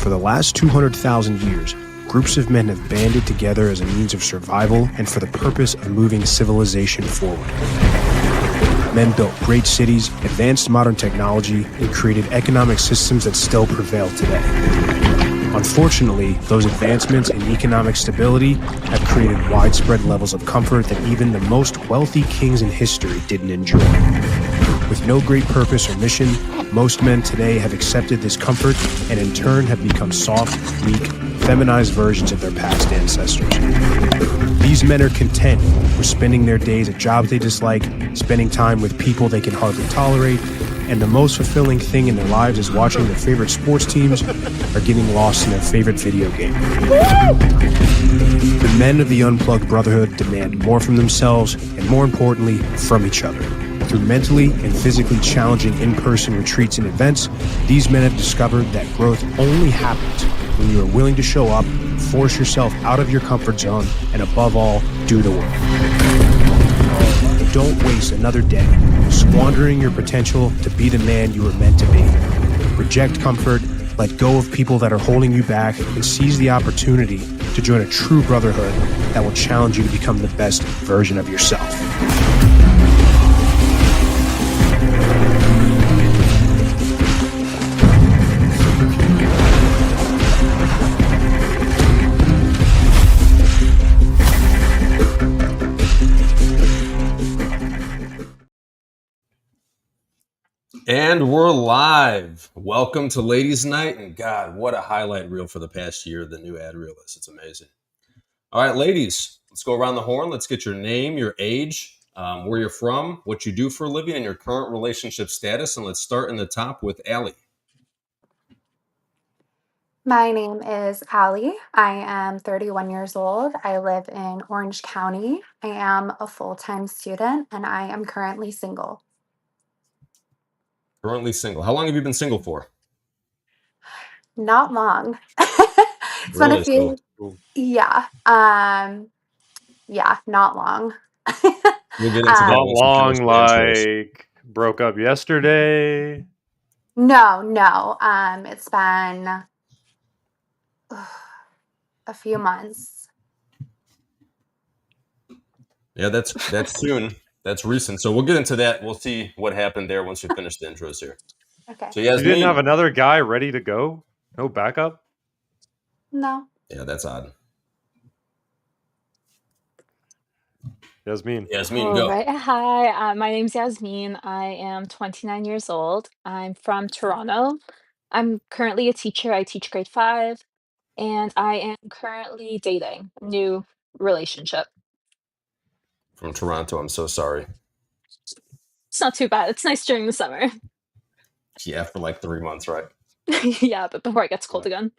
For the last 200,000 years, groups of men have banded together as a means of survival and for the purpose of moving civilization forward. Men built great cities, advanced modern technology, and created economic systems that still prevail today. Unfortunately, those advancements in economic stability have created widespread levels of comfort that even the most wealthy kings in history didn't enjoy. With no great purpose or mission, most men today have accepted this comfort and in turn have become soft, weak, feminized versions of their past ancestors. These men are content with spending their days at jobs they dislike, spending time with people they can hardly tolerate, and the most fulfilling thing in their lives is watching their favorite sports teams or getting lost in their favorite video game. The men of the Unplugged Brotherhood demand more from themselves and, more importantly, from each other. Through mentally and physically challenging in-person retreats and events, these men have discovered that growth only happens when you are willing to show up, force yourself out of your comfort zone, and above all, do the work. Don't waste another day squandering your potential to be the man you were meant to be. Reject comfort, let go of people that are holding you back, and seize the opportunity to join a true brotherhood that will challenge you to become the best version of yourself. And we're live. Welcome to Ladies Night. And God, what a highlight reel for the past year the new ad reel is. It's amazing. All right, ladies, let's go around the horn. Let's get your name, your age, where you're from, what you do for a living, and your current relationship status. And let's start in the top with Allie. My name is Allie. I am 31 years old. I live in Orange County. I am a full-time student and I am currently single. Currently single. How long have you been single for? Not long. It's been a few. Yeah. Yeah, not long. We'll get into that. Not long, like broke up yesterday. No. It's been a few months. Yeah, that's soon. That's recent. So we'll get into that. We'll see what happened there once we finish the intros here. Okay. So You didn't have another guy ready to go? No backup? No. Yeah, that's odd. Yasmin, go. Right. Hi, my name's Yasmin. I am 29 years old. I'm from Toronto. I'm currently a teacher. I teach grade 5, and I am currently dating a new relationship. From Toronto. I'm so sorry. It's not too bad. It's nice during the summer. Yeah, for like 3 months, right? Yeah, but before it gets cold again.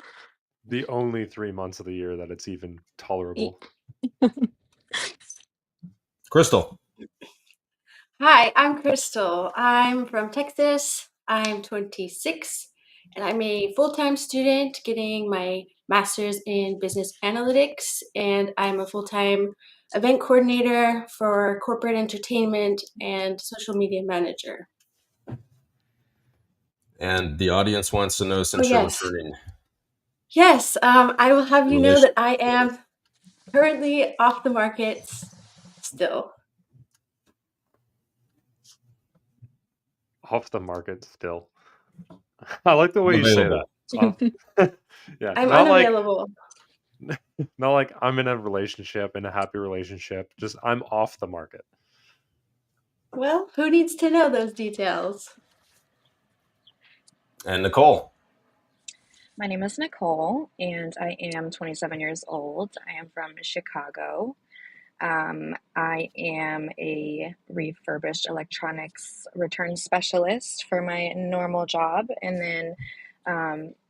the only 3 months of the year that it's even tolerable. Crystal. Hi, I'm Crystal. I'm from Texas. I'm 26, and I'm a full-time student getting my master's in business analytics, and I'm a full-time event coordinator for corporate entertainment and social media manager. And the audience wants to know, since you're returning. Yes, I will have you know that I am currently off the market still. Off the market still. I like the way you say that. Yeah, I'm unavailable. Not like I'm in a relationship, in a happy relationship. Just I'm off the market. Well, who needs to know those details? And Nicole. My name is Nicole, and I am 27 years old. I am from Chicago. I am a refurbished electronics return specialist for my normal job, and then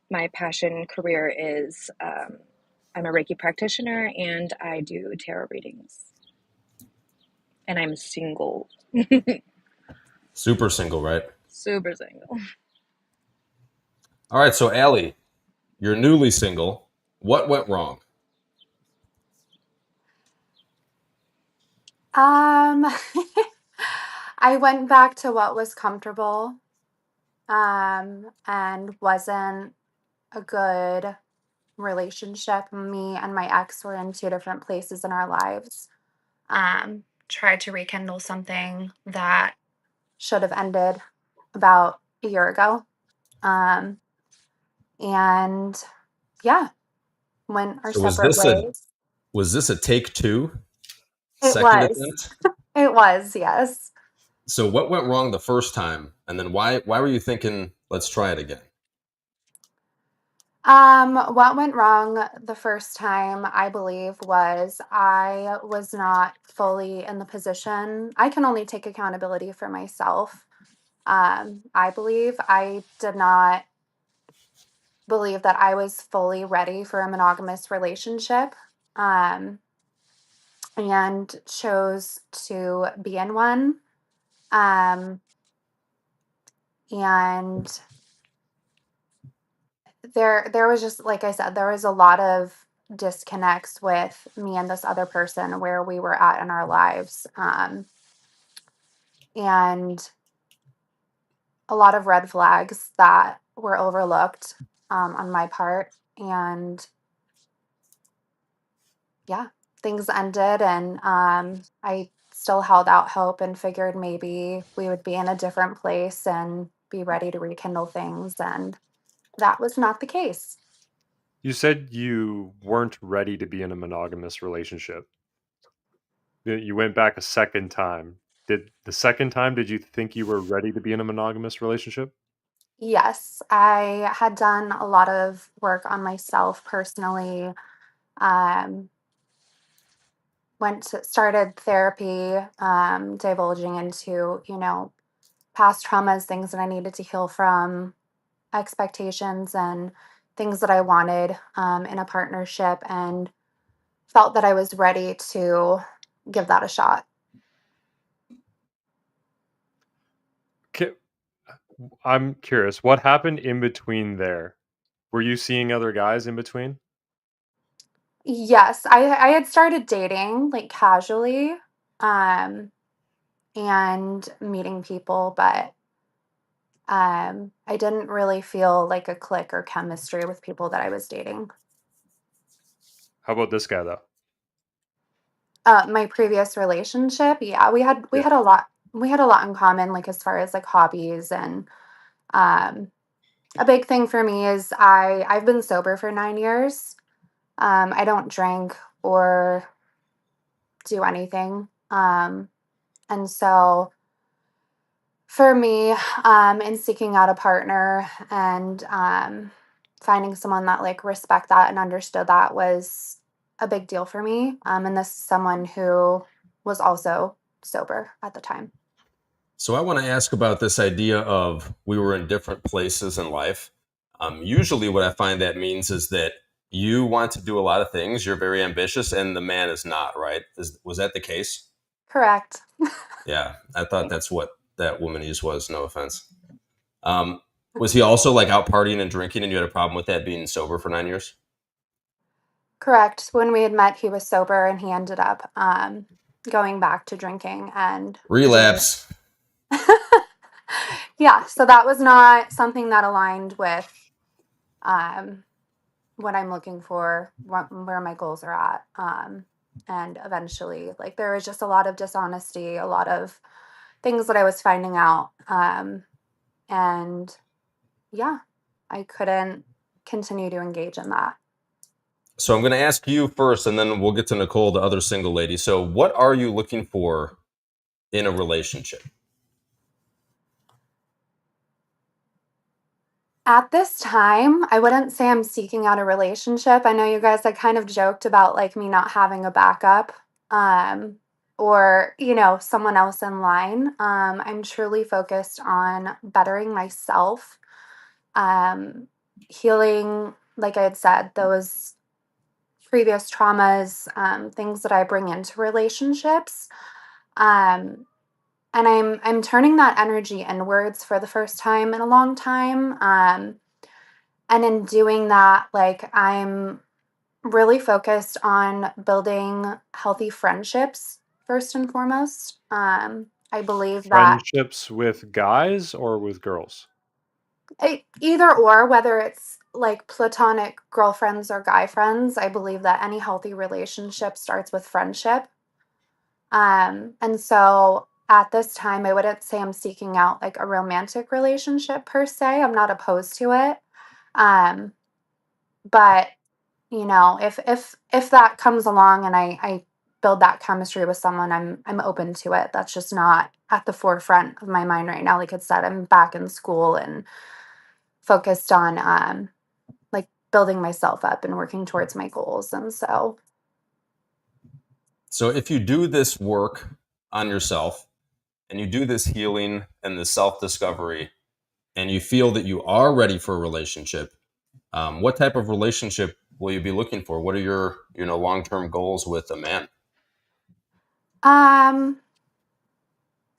my passion career is I'm a Reiki practitioner, and I do tarot readings. And I'm single. Super single, right? Super single. All right, so Allie, you're newly single. What went wrong? I went back to what was comfortable, and wasn't a good relationship. Me and my ex were in two different places in our lives. Tried to rekindle something that should have ended about a year ago. And yeah, went our So was separate this a ways. take two, It second was. attempt? It was, yes. So what went wrong the first time, and then why were you thinking let's try it again? What went wrong the first time, I believe, was I was not fully in the position. I can only take accountability for myself. I believe I did not believe that I was fully ready for a monogamous relationship, um, and chose to be in one. And there was just, like I said, there was a lot of disconnects with me and this other person where we were at in our lives, and a lot of red flags that were overlooked, on my part. And yeah, things ended, and I still held out hope and figured maybe we would be in a different place and be ready to rekindle things, and that was not the case. You said you weren't ready to be in a monogamous relationship. You went back a second time. Did the second time did you think you were ready to be in a monogamous relationship? Yes, I had done a lot of work on myself personally. Um, started therapy, divulging into, past traumas, things that I needed to heal from, expectations, and things that I wanted, in a partnership, and felt that I was ready to give that a shot. Ki- I'm curious, what happened in between there? Were you seeing other guys in between? Yes, I had started dating like casually, um, and meeting people, but I didn't really feel like a click or chemistry with people that I was dating. How about this guy though? My previous relationship, yeah, we Yeah. had a lot in common, like as far as like hobbies. And um, a big thing for me is I've been sober for 9 years. I don't drink or do anything, and so for me, in seeking out a partner and finding someone that like respect that and understood that was a big deal for me. And this is someone who was also sober at the time. So I want to ask about this idea of we were in different places in life. Usually, what I find that means is that you want to do a lot of things. You're very ambitious, and the man is not. Right? Was that the case? Correct. Yeah, I thought that's what that womanese was. No offense. Um, was he also like out partying and drinking, and you had a problem with that being sober for 9 years? Correct. When we had met, he was sober, and he ended up going back to drinking and doing. Relapse. Yeah, so that was not something that aligned with um, what I'm looking for, where my goals are at. And eventually, like, there was just a lot of dishonesty, a lot of things that I was finding out. And yeah, I couldn't continue to engage in that. So I'm going to ask you first, and then we'll get to Nicole, the other single lady. So, what are you looking for in a relationship? At this time, I wouldn't say I'm seeking out a relationship. I know you guys had kind of joked about like me not having a backup, um, or, someone else in line. I'm truly focused on bettering myself, um, healing, like I had said, those previous traumas, things that I bring into relationships. Um, and I'm turning that energy inwards for the first time in a long time. And in doing that, like, I'm really focused on building healthy friendships first and foremost. I believe that Friendships with guys or with girls? either or, whether it's like platonic girlfriends or guy friends. I believe that any healthy relationship starts with friendship. And so at this time, I wouldn't say I'm seeking out like a romantic relationship per se. I'm not opposed to it. Um, but you know, if that comes along and I build that chemistry with someone, I'm open to it. That's just not at the forefront of my mind right now. Like I said, I'm back in school and focused on like building myself up and working towards my goals. And so So if you do this work on yourself and you do this healing and this self-discovery and you feel that you are ready for a relationship, what type of relationship will you be looking for? What are your, long-term goals with a man? um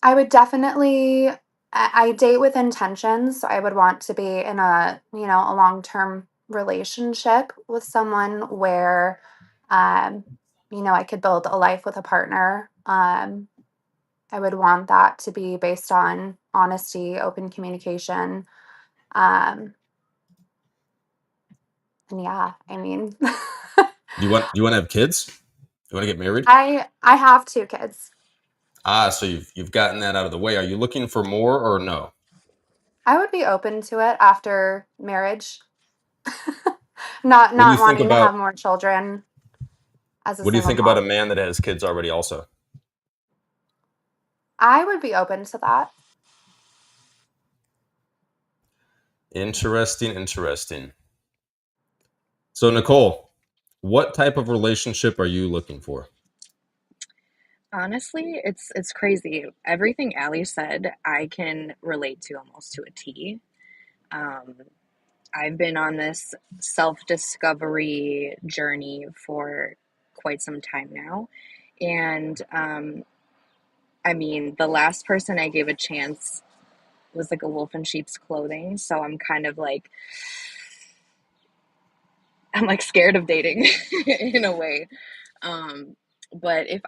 I would definitely I date with intentions, so I would want to be in a, a long-term relationship with someone where um I could build a life with a partner. I would want that to be based on honesty, open communication. Um and yeah, I mean Do you want to have kids? You want to get married? I have 2 kids. So you've gotten that out of the way. Are you looking for more or no? I would be open to it after marriage. Not What do you not think wanting to have about more children as a what do you single think about a mom. man that has kids already also? I would be open to that. Interesting. So Nicole, what type of relationship are you looking for? Honestly, it's crazy. Everything Ali said, I can relate to almost to a T. Um, I've been on this self-discovery journey for quite some time now. And I mean, the last person I gave a chance was like a wolf in sheep's clothing. So I'm kind of like, I'm like scared of dating in a way. Um, but if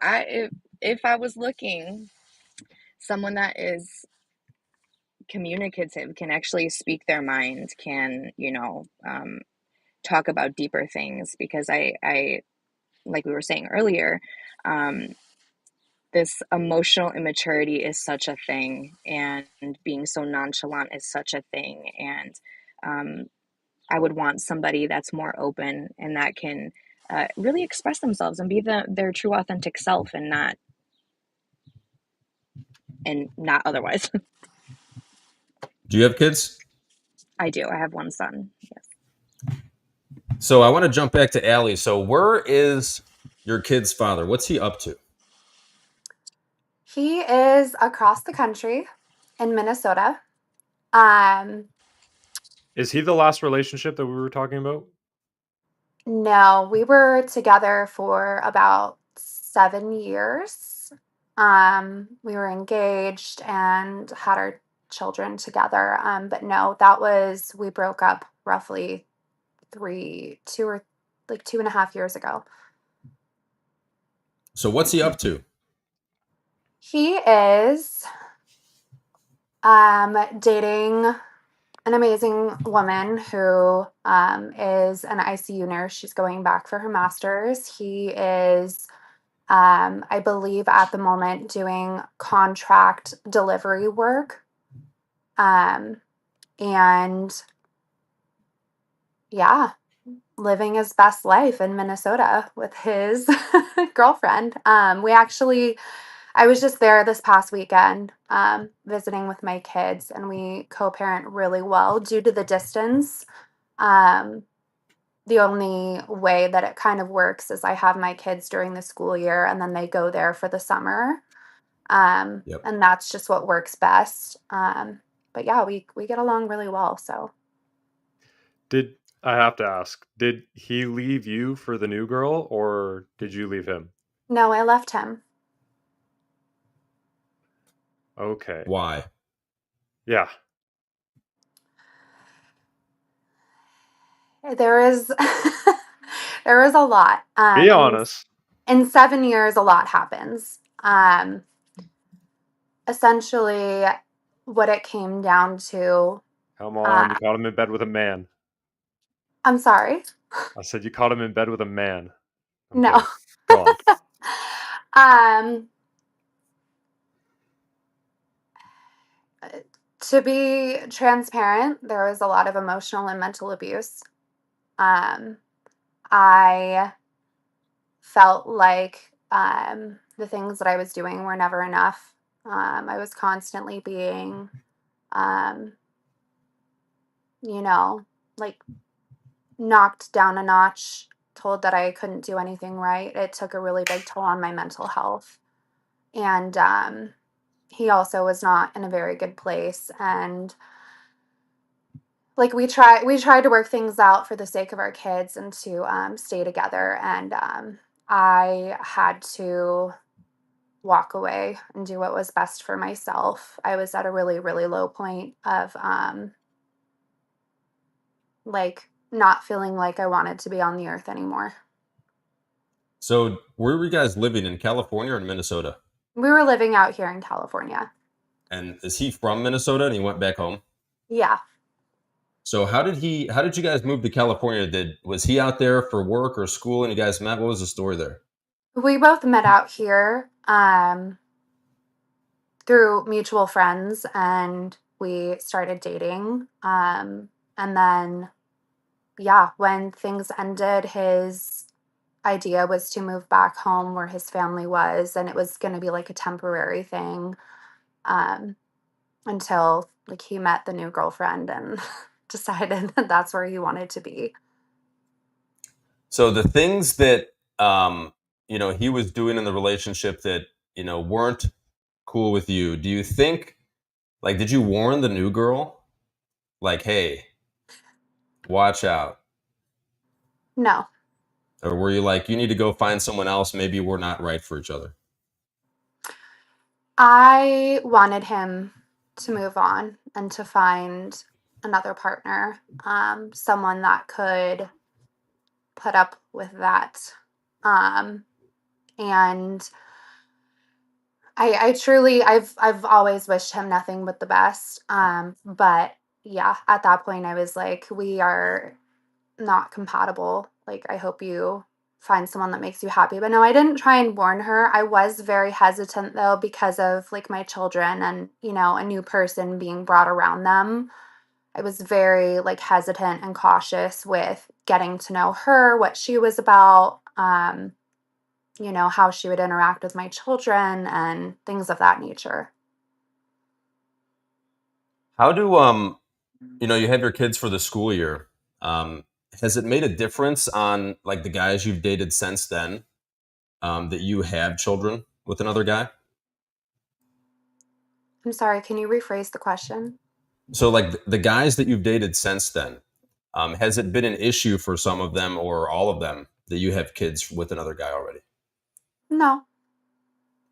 I was looking, someone that is communicative, can actually speak their mind, can, talk about deeper things, because I like we were saying earlier, um, this emotional immaturity is such a thing, and being so nonchalant is such a thing. And um, I would want somebody that's more open and that can really express themselves and be their true authentic self, and not otherwise. Do you have kids? I do. I have one son. Yes. So I want to jump back to Allie. So where is your kid's father? What's he up to? He is across the country in Minnesota. Um, Is he the last relationship that we were talking about? no, we were together for about 7 years. We were engaged and had our children together. But no, we broke up roughly 2.5 years ago. So what's he up to? He is dating an amazing woman who is an ICU nurse. She's going back for her master's. He is, I believe, at the moment doing contract delivery work. And yeah, living his best life in Minnesota with his girlfriend. I was just there this past weekend, visiting with my kids, and we co-parent really well due to the distance. Um, the only way that it kind of works is I have my kids during the school year and then they go there for the summer. Yep. And that's just what works best. But yeah, we get along really well. So Did I have to ask, did he leave you for the new girl or did you leave him? no, I left him. Okay. Why? Yeah. There is there is a lot. Be honest. In 7 years, a lot happens. Essentially, what it came down to, Come on, uh, you caught him in bed with a man. I'm sorry. I said you caught him in bed with a man. I'm No. kidding. Go on. um, to be transparent, there was a lot of emotional and mental abuse. I felt like the things that I was doing were never enough. I was constantly being, um, you know, like knocked down a notch, told that I couldn't do anything right. It took a really big toll on my mental health. And he also was not in a very good place. And like we tried to work things out for the sake of our kids and to stay together. And I had to walk away and do what was best for myself. I was at a really, really low point of like not feeling like I wanted to be on the earth anymore. So where were you guys living, in California or in Minnesota? We were living out here in California. And is he from Minnesota and he went back home? Yeah. So how did you guys move to California? Was he out there for work or school and you guys met? What was the story there? We both met out here through mutual friends, and we started dating. And then, yeah, when things ended, his idea was to move back home where his family was, and it was going to be like a temporary thing um, until like he met the new girlfriend and decided that that's where he wanted to be. So the things that he was doing in the relationship that weren't cool with you, do you think, like, did you warn the new girl, like, hey, watch out? No, Or were you like, you need to go find someone else, maybe we're not right for each other? I wanted him to move on and to find another partner, someone that could put up with that. Um, and I truly, I've always wished him nothing but the best. But yeah, at that point, I was like, we are not compatible. Like, I hope you find someone that makes you happy. But no, I didn't try and warn her. I was very hesitant though, because of like my children and, a new person being brought around them. I was very like hesitant and cautious with getting to know her, what she was about, how she would interact with my children and things of that nature. How do you have your kids for the school year? Um, has it made a difference on like the guys you've dated since then, that you have children with another guy? I'm sorry, can you rephrase the question? So like the guys that you've dated since then, has it been an issue for some of them or all of them that you have kids with another guy already? No,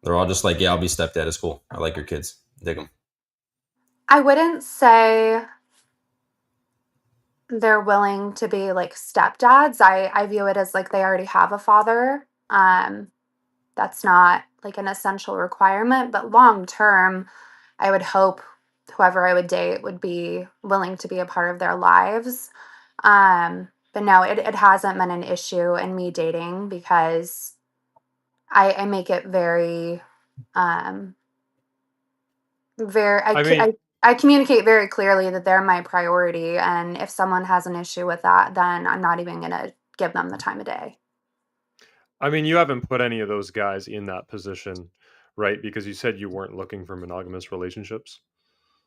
They're all just like, yeah, I'll be stepdad at school. I like your kids. Dig them. I wouldn't say they're willing to be like stepdads. I view it as like they already have a father. That's not like an essential requirement, but long term, I would hope whoever I would date would be willing to be a part of their lives. But no, it hasn't been an issue in me dating because I make it very, um, very, I mean, I communicate very clearly that they're my priority. And if someone has an issue with that, then I'm not even going to give them the time of day. you haven't put any of those guys in that position, right? Because you said you weren't looking for monogamous relationships.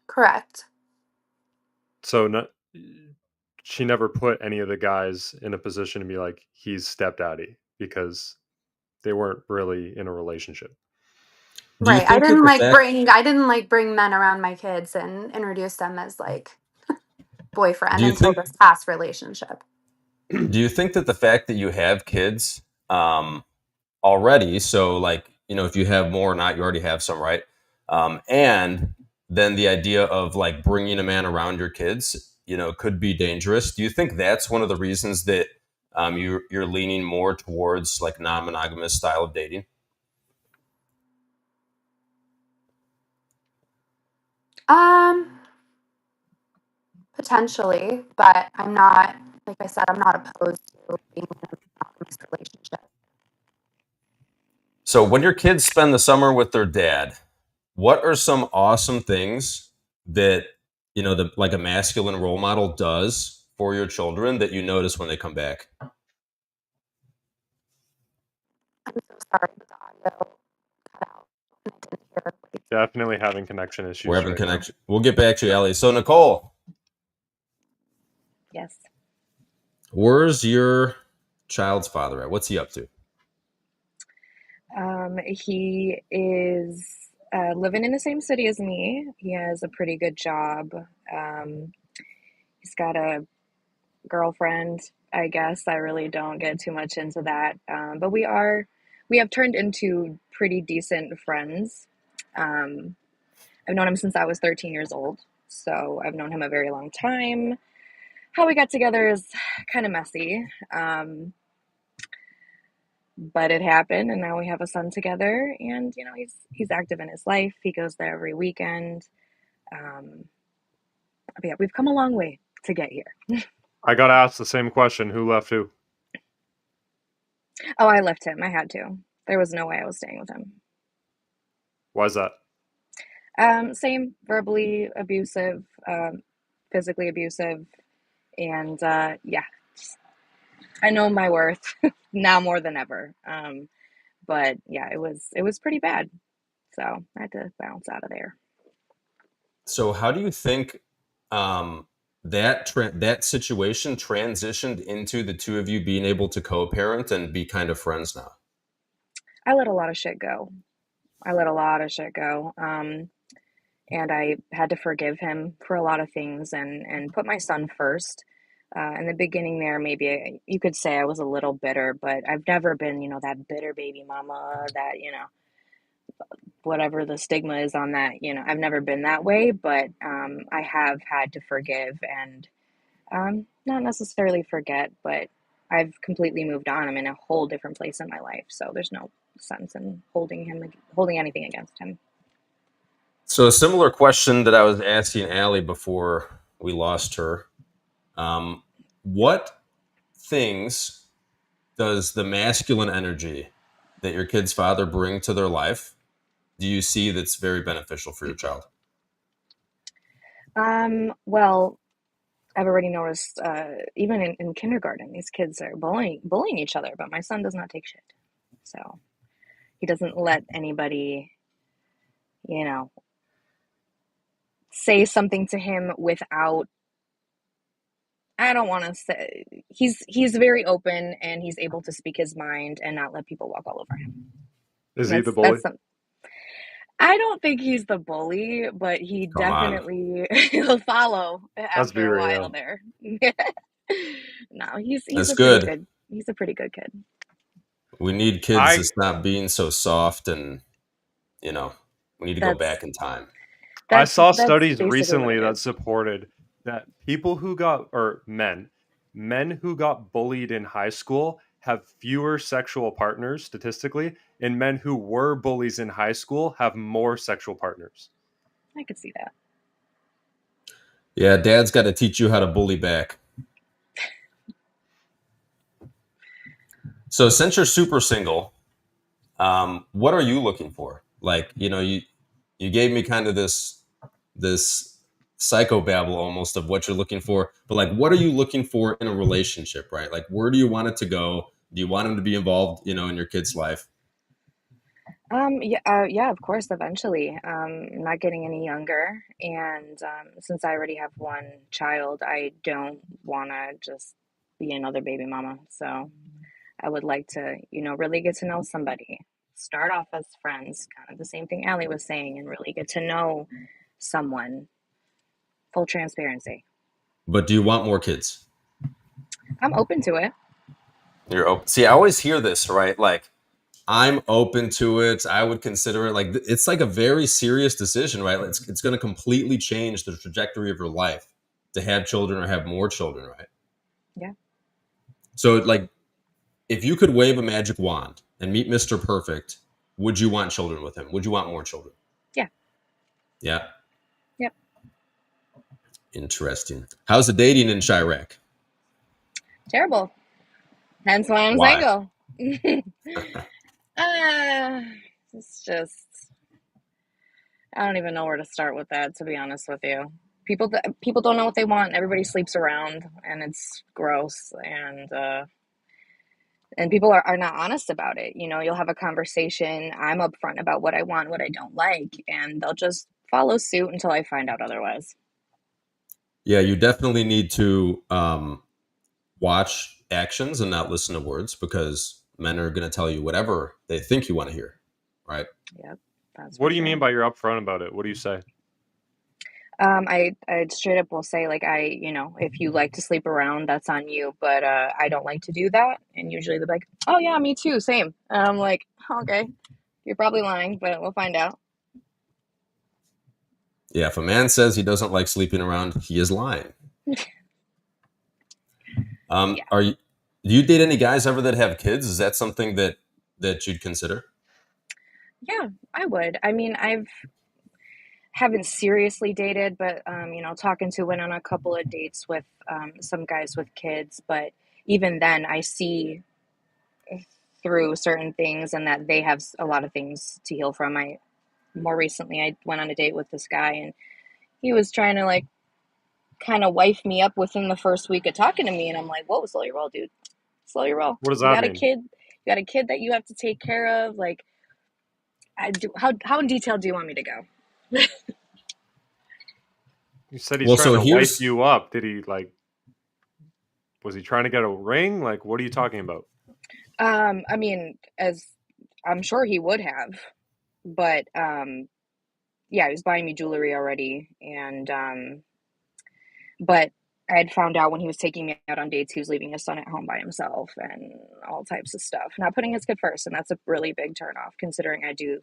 Correct. So no, she never put any of the guys in a position to be like, he's stepdaddy, because they weren't really in a relationship. Do you Right. I think that didn't the like fact bring I didn't like bring men around my kids and introduce them as like boyfriend do you until think this past relationship. do you think that the fact that you have kids already, so like, if you have more or not, you already have some, right? And then the idea of like bringing a man around your kids, could be dangerous. Do you think that's one of the reasons that you're leaning more towards like non-monogamous style of dating? Um Potentially, but I'm not like I said, I'm not opposed to being in a monogamous relationship. So when your kids spend the summer with their dad, what are some awesome things that, like a masculine role model does for your children that you notice when they come back? I'm so sorry, but the audio cut out. I didn't hear what you said. Definitely having connection issues. We're having right connection. We'll get back to you, Ellie. So Nicole, Yes. where's your child's father at? What's he up to? He is living in the same city as me. He has a pretty good job. He's got a girlfriend, I guess. I really don't get too much into that. But we have turned into pretty decent friends. I've known him since I was 13 years old. So I've known him a very long time. How we got together is kind of messy. But it happened, and now we have a son together, and he's active in his life. He goes there every weekend. But yeah, we've come a long way to get here. I got asked the same question. Who left who? Oh, I left him. I had to. There was no way I was staying with him. Why is that? Same, verbally abusive, physically abusive, and yeah, I know my worth now more than ever. But yeah, it was pretty bad. So I had to bounce out of there. So how do you think that situation transitioned into the two of you being able to co-parent and be kind of friends now? I let a lot of shit go. And I had to forgive him for a lot of things and put my son first. In the beginning there, maybe you could say I was a little bitter, but I've never been, that bitter baby mama that, whatever the stigma is on that, I've never been that way, but I have had to forgive and not necessarily forget, but I've completely moved on. I'm in a whole different place in my life, so there's no sense in holding anything against him. So a similar question that I was asking Allie before we lost her. What things does the masculine energy that your kid's father bring to their life do you see that's very beneficial for your child? Well, I've already noticed, even in kindergarten, these kids are bullying each other, but my son does not take shit. So he doesn't let anybody, say something to him without, I don't want to say, he's very open and he's able to speak his mind and not let people walk all over him. Is he the bully? I don't think he's the bully, but he definitely he'll follow after a while there. No, he's That's a good. pretty good. He's a pretty good kid. We need kids to stop being so soft, and we need to go back in time. I saw studies recently that supported that people who got, or men who got bullied in high school have fewer sexual partners statistically, and men who were bullies in high school have more sexual partners. I could see that. Yeah, dad's got to teach you how to bully back. So since you're super single, what are you looking for? Like, you gave me kind of this psychobabble almost of what you're looking for, but like, what are you looking for in a relationship, right? Like, where do you want it to go? Do you want him to be involved, in your kid's life? Yeah, of course, eventually. I'm not getting any younger, and since I already have one child, I don't want to just be another baby mama. So I would like to, really get to know somebody. Start off as friends, kind of the same thing Allie was saying, and really get to know someone. Full transparency. But do you want more kids? I'm open to it. You're open. See, I always hear this, right? Like, I'm open to it. I would consider it. Like, it's like a very serious decision, right? It's going to completely change the trajectory of your life to have children or have more children, right? Yeah. So, like, if you could wave a magic wand and meet Mr. Perfect, would you want children with him? Would you want more children? Yeah. Yeah. Yep. Interesting. How's the dating in Chirac? Terrible. Hence why I'm Why? single. It's just, I don't even know where to start with that, to be honest with you. People don't know what they want. Everybody sleeps around, and it's gross. And people are not honest about it. You know, you'll have a conversation. I'm upfront about what I want, what I don't like, and they'll just follow suit until I find out otherwise. Yeah, you definitely need to watch actions and not listen to words, because men are going to tell you whatever they think you want to hear, right? Yep, that's What for do you sure. mean by you're upfront about it? What do you say? I straight up will say, like, if you like to sleep around, that's on you, but I don't like to do that. And usually they're like, oh yeah, me too, same. And I'm like, okay, you're probably lying, but we'll find out. Yeah, if a man says he doesn't like sleeping around, he is lying. Yeah. Are you? Do you date any guys ever that have kids? Is that something that you'd consider? Yeah, I would. I mean, haven't seriously dated, but talking to went on a couple of dates with some guys with kids, but even then I see through certain things and that they have a lot of things to heal from. I More recently I went on a date with this guy, and he was trying to like kind of wife me up within the first week of talking to me, and I'm like, whoa, slow your roll, dude. Slow your roll. What does You that got a mean? kid. You got a kid that you have to take care of. Like, I do. How in detail do you want me to go? You said he's Well, trying so to wipe here's you up. Did he was he trying to get a ring? Like, what are you talking about? I mean, as I'm sure he would have, but yeah, he was buying me jewelry already, and but I had found out when he was taking me out on dates, he was leaving his son at home by himself and all types of stuff, not putting his kid first, and that's a really big turnoff. Considering I do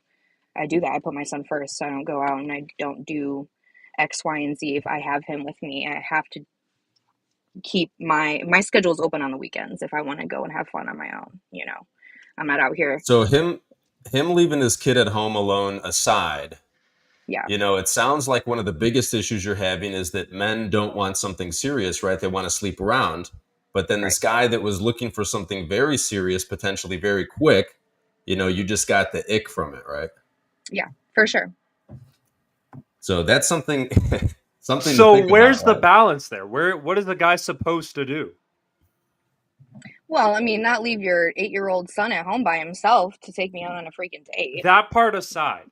that. I put my son first. So I don't go out and I don't do X, Y, and Z. If I have him with me, I have to keep my schedule's open on the weekends if I want to go and have fun on my own. I'm not out here. so him leaving his kid at home alone aside. Yeah, It sounds like one of the biggest issues you're having is that men don't want something serious, right? They want to sleep around. But then right. this guy that was looking for something very serious, potentially very quick, you just got the ick from it, right? Yeah, for sure. So that's something something to So think about, where's the right? balance there? What is the guy supposed to do? Well, I mean, not leave your 8-year-old son at home by himself to take me out on a freaking date. That part aside,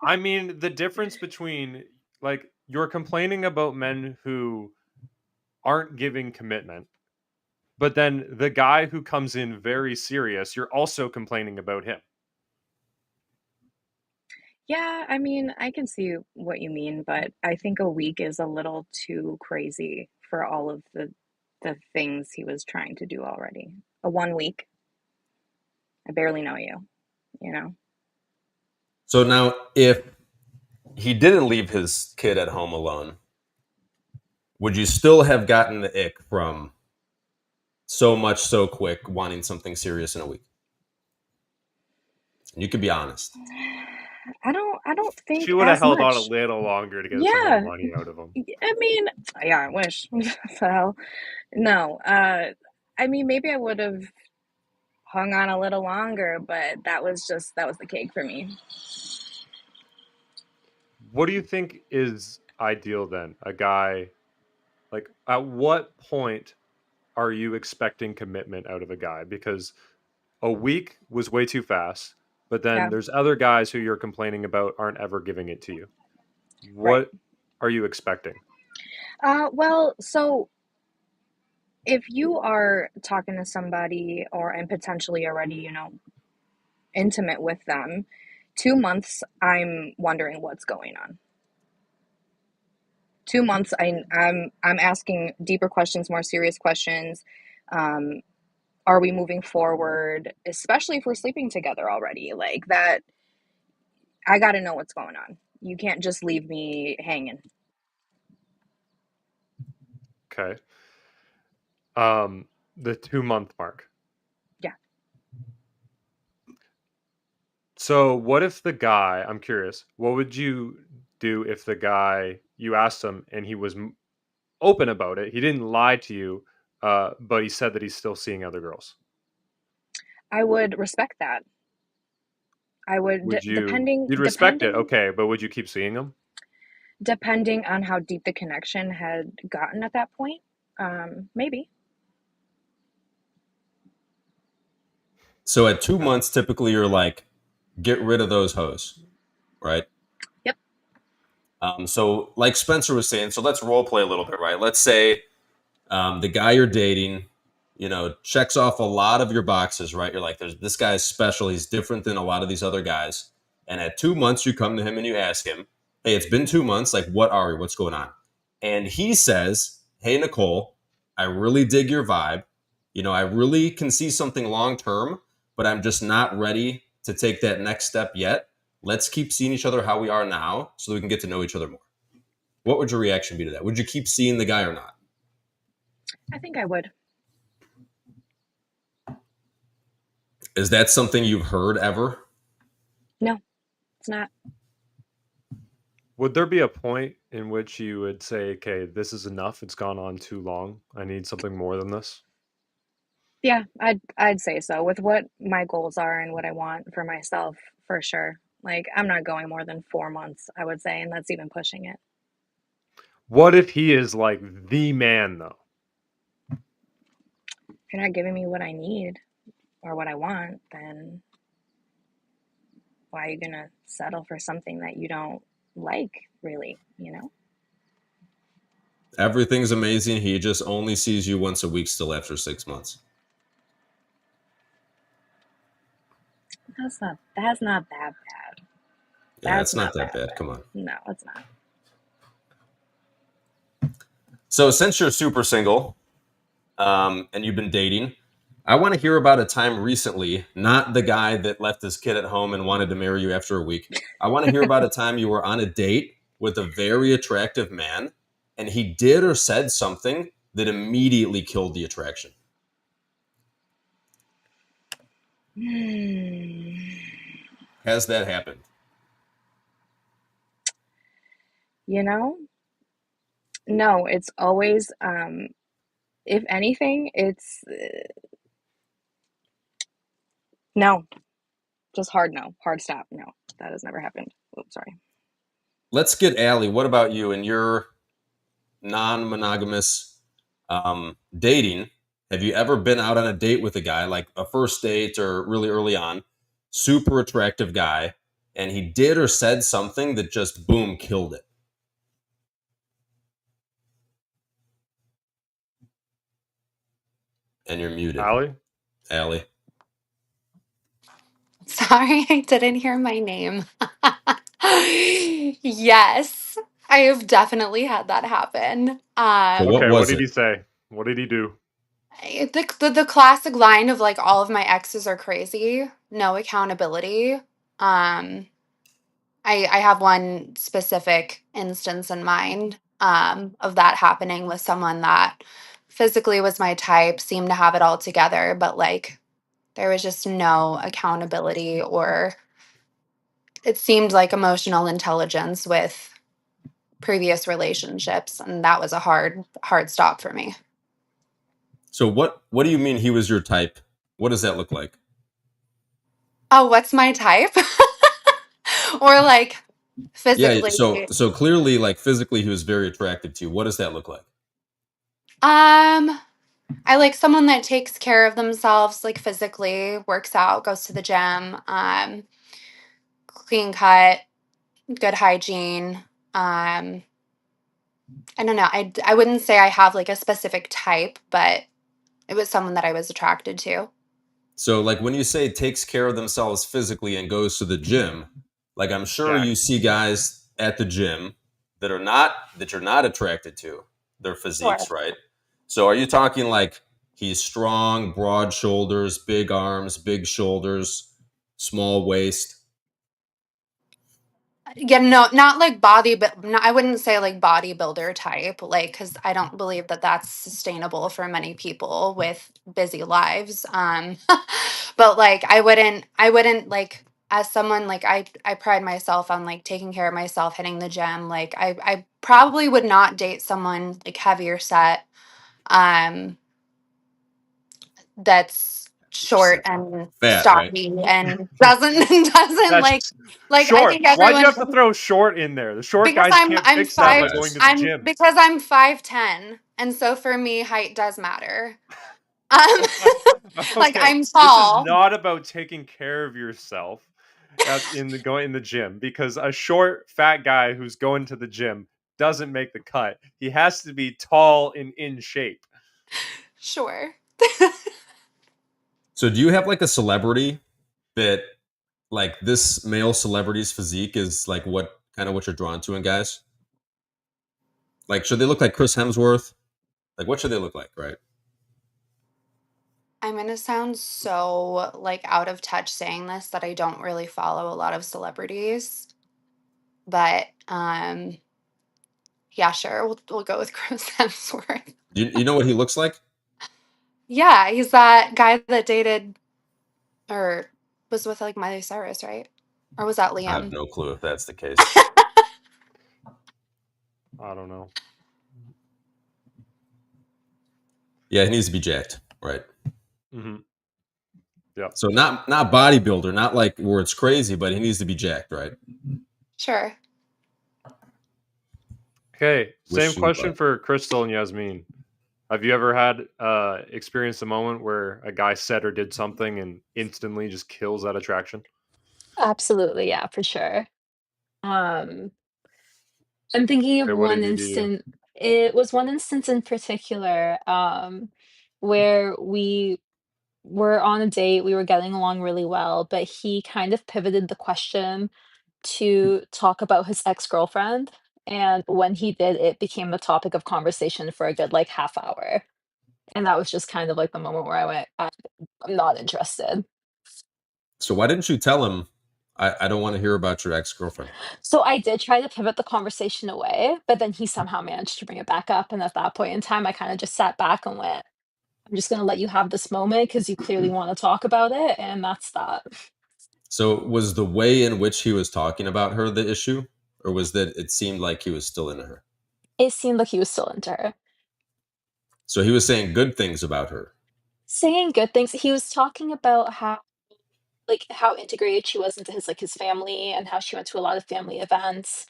I mean, the difference between like you're complaining about men who aren't giving commitment, but then the guy who comes in very serious, you're also complaining about him. Yeah, I mean, I can see what you mean, but I think a week is a little too crazy for all of the things he was trying to do already. A 1 week, I barely know you, you know? So now if he didn't leave his kid at home alone, would you still have gotten the ick from so much so quick wanting something serious in a week? And you could be honest. I don't She think would have as held on a much. little longer to get some more Yeah, money out of him. I mean, yeah, I wish. What the hell? No, I mean, maybe I would have hung on a little longer, but that was the cake for me. What do you think is ideal then? A guy, like, at what point are you expecting commitment out of a guy? Because a week was way too fast, but then Yeah, there's other guys who you're complaining about aren't ever giving it to you. right. What are you expecting? Well, so if you are talking to somebody and potentially already, intimate with them, 2 months, I'm wondering what's going on. 2 months, I'm asking deeper questions, more serious questions. Um, are we moving forward? Especially if we're sleeping together already, like that. I got to know what's going on. You can't just leave me hanging. Okay. The 2 month mark. Yeah. So what if the guy, I'm curious, what would you do if the guy, you asked him and he was open about it, he didn't lie to you, but he said that he's still seeing other girls. I would respect that. I would, Would you? depending You'd respect it, depending okay, but would you keep seeing them? depending on how deep the connection had gotten at that point, maybe. So at 2 months, typically you're like, get rid of those hoes, right? Yep. So like Spencer was saying, so let's role play a little bit, right? Let's say the guy you're dating, checks off a lot of your boxes, right? You're like, there's this guy's special. He's different than a lot of these other guys. And at 2 months, you come to him and you ask him, hey, it's been 2 months. Like, what are you? What's going on? And he says, hey, Nicole, I really dig your vibe. I really can see something long term, but I'm just not ready to take that next step yet. Let's keep seeing each other how we are now so we can get to know each other more. What would your reaction be to that? Would you keep seeing the guy or not? I think I would. Is that something you've heard ever? No, it's not. Would there be a point in which you would say, okay, this is enough, it's gone on too long, I need something more than this? Yeah, I'd say so. With what my goals are and what I want for myself, for sure. Like, I'm not going more than 4 months, I would say, and that's even pushing it. What if he is like the man, though? If you're not giving me what I need or what I want, then why are you gonna settle for something that you don't like, really, Everything's amazing. He just only sees you once a week still after 6 months. That's not that bad. Yeah, it's not that bad. Come on. No, it's not. So since you're super single and you've been dating, I want to hear about a time recently, not the guy that left his kid at home and wanted to marry you after a week. I want to hear about a time you were on a date with a very attractive man and he did or said something that immediately killed the attraction. Has that happened? No, it's always, if anything, it's no, just hard no, hard stop. No, that has never happened. Oops, sorry. Let's get Allie. What about you and your non-monogamous dating? Have you ever been out on a date with a guy, like a first date or really early on, super attractive guy, and he did or said something that just boom killed it? And you're muted, Allie? Sorry, I didn't hear my name. Yes, I have definitely had that happen. So what Okay, what was did it? he say? What did he do? The classic line of like all of my exes are crazy, no accountability. I have one specific instance in mind of that happening with someone that physically was my type, seemed to have it all together, but like there was just no accountability, or it seemed like emotional intelligence with previous relationships, and that was a hard stop for me. So what do you mean he was your type? What does that look like? Oh, what's my type? Or like Yeah, physically. so clearly, like physically he was very attractive to you. What does that look like? I like someone that takes care of themselves, like physically, works out, goes to the gym, clean cut, good hygiene. I don't know. I wouldn't say I have like a specific type, but it was someone that I was attracted to. So like when you say takes care of themselves physically and goes to the gym, like I'm sure Yeah. you see guys at the gym that you're not attracted to their Sure. physiques, right? So are you talking like he's strong, broad shoulders, big arms, big shoulders, small waist? Yeah, no, not like body, but no, I wouldn't say like bodybuilder type, like, because I don't believe that that's sustainable for many people with busy lives. But like, I wouldn't like, as someone like I pride myself on like taking care of myself, hitting the gym. Like, I probably would not date someone like heavier set. Um, that's short and Fat, right? stocky and doesn't That's like I short. think Why'd you everyone have to throw short in there? The short because guys can't I'm fix that five by going to the Dumbass. I'm gym. because I'm 5'10", and so for me height does matter. Um like Okay, I'm this is tall. not about taking care of yourself going in the gym, because a short fat guy who's going to the gym doesn't make the cut. He has to be tall and in shape. Sure. So do you have like a celebrity that like this male celebrity's physique is like what you're drawn to in guys? Like should they look like Chris Hemsworth? Like what should they look like, right? I'm gonna sound so like out of touch saying this that I don't really follow a lot of celebrities. But yeah, sure. We'll go with Chris Hemsworth. You know what he looks like? Yeah, he's that guy that dated or was with like Miley Cyrus, right? Or was that I have Liam? no clue if that's the case. I don't know. Yeah, he needs to be jacked, right? Mm-hmm. Yeah. So not bodybuilder, not like where it's crazy, but he needs to be jacked, right? Sure. Okay, same Wish you question luck. for Crystal and Yasmin. Have you ever had experienced a moment where a guy said or did something and instantly just kills that attraction? Absolutely, yeah, for sure. Um, I'm thinking of Okay, what one did he do? instant. It was one instance in particular, where we were on a date, we were getting along really well, but he kind of pivoted the question to talk about his ex-girlfriend, and when he did, it became the topic of conversation for a good, like, half hour, and that was just kind of like the moment where I went, I'm not interested." So why didn't you tell him I don't want to hear about your ex-girlfriend? So I did try to pivot the conversation away, but then he somehow managed to bring it back up, and at that point in time, I kinda just sat back and went, "I'm just gonna let you have this moment because you clearly wanna talk about it, and that's that." So was the way in which he was talking about her the issue? Or was that it seemed like he was still into her? It seemed like he was still into her. So he was saying good things about her. Saying good things, he was talking about how like, how integrated she was into his, like, his family and how she went to a lot of family events.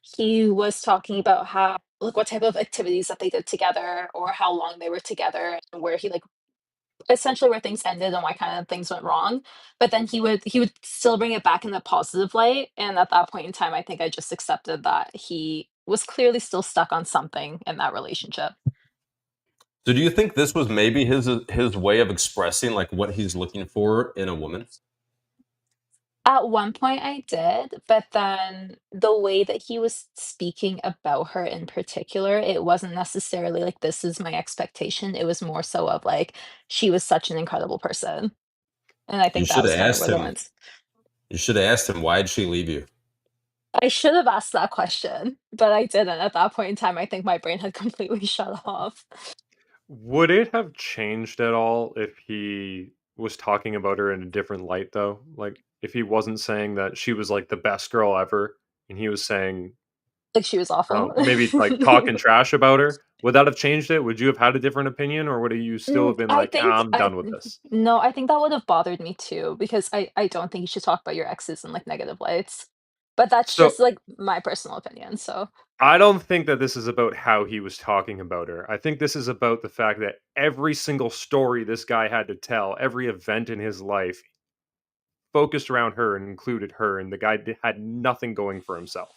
He was talking about how like, what type of activities that they did together or how long they were together and where he, like essentially where things ended and why kind of things went wrong, but then he would still bring it back in a positive light, and at that point in time, I think I just accepted that he was clearly still stuck on something in that relationship. So do you think this was maybe his way of expressing like what he's looking for in a woman? At one point I did, but then the way that he was speaking about her in particular, it wasn't necessarily like, "This is my expectation," it was more so of, like, she was such an incredible person, and I You think that should was have kind of asked where the him. lines You should have asked him why'd she leave you? I should have asked that question, but I didn't. At that point in time, I think my brain had completely shut off. Would it have changed at all if he was talking about her in a different light, though? Like, if he wasn't saying that she was like the best girl ever, and he was saying, Like, she was awful. maybe like talking trash about her, would that have changed it? Would you have had a different opinion, or would you still have been I like, think "Ah, I'm I done with this"? no, I think that would have bothered me too because I don't think you should talk about your exes in, like, negative lights. But that's So just, like, my personal opinion, so I don't think that this is about how he was talking about her. I think this is about the fact that every single story this guy had to tell, every event in his life focused around her and included her, and the guy had nothing going for himself.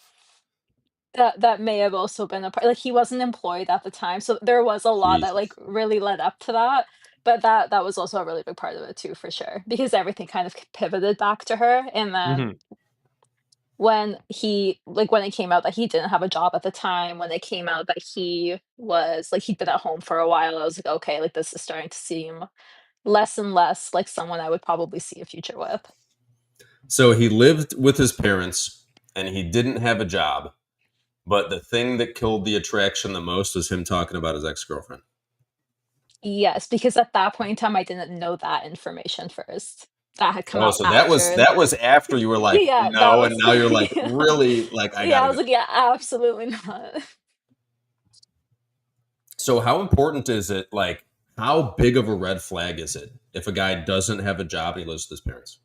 that may have also been a part like, he wasn't employed at the time, so there was a lot that, like, Jesus. really led up to that, but that was also a really big part of it too, for sure, because everything kind of pivoted back to her, and then Mhm. when it came out that he didn't have a job at the time, when it came out that he'd been at home for a while, I was like, "Okay, like, this is starting to seem less and less like someone I would probably see a future with." So he lived with his parents and he didn't have a job, but the thing that killed the attraction the most was him talking about his ex-girlfriend. Yes, because at that point in time, I didn't know that information first. That had come Oh, out so after. that was after you were like, Yeah, that no, and was now you're like, really, like, I yeah, I gotta was go. like, "Yeah, absolutely not." So how important is it, like, how big of a red flag is it if a guy doesn't have a job and he lives with his parents?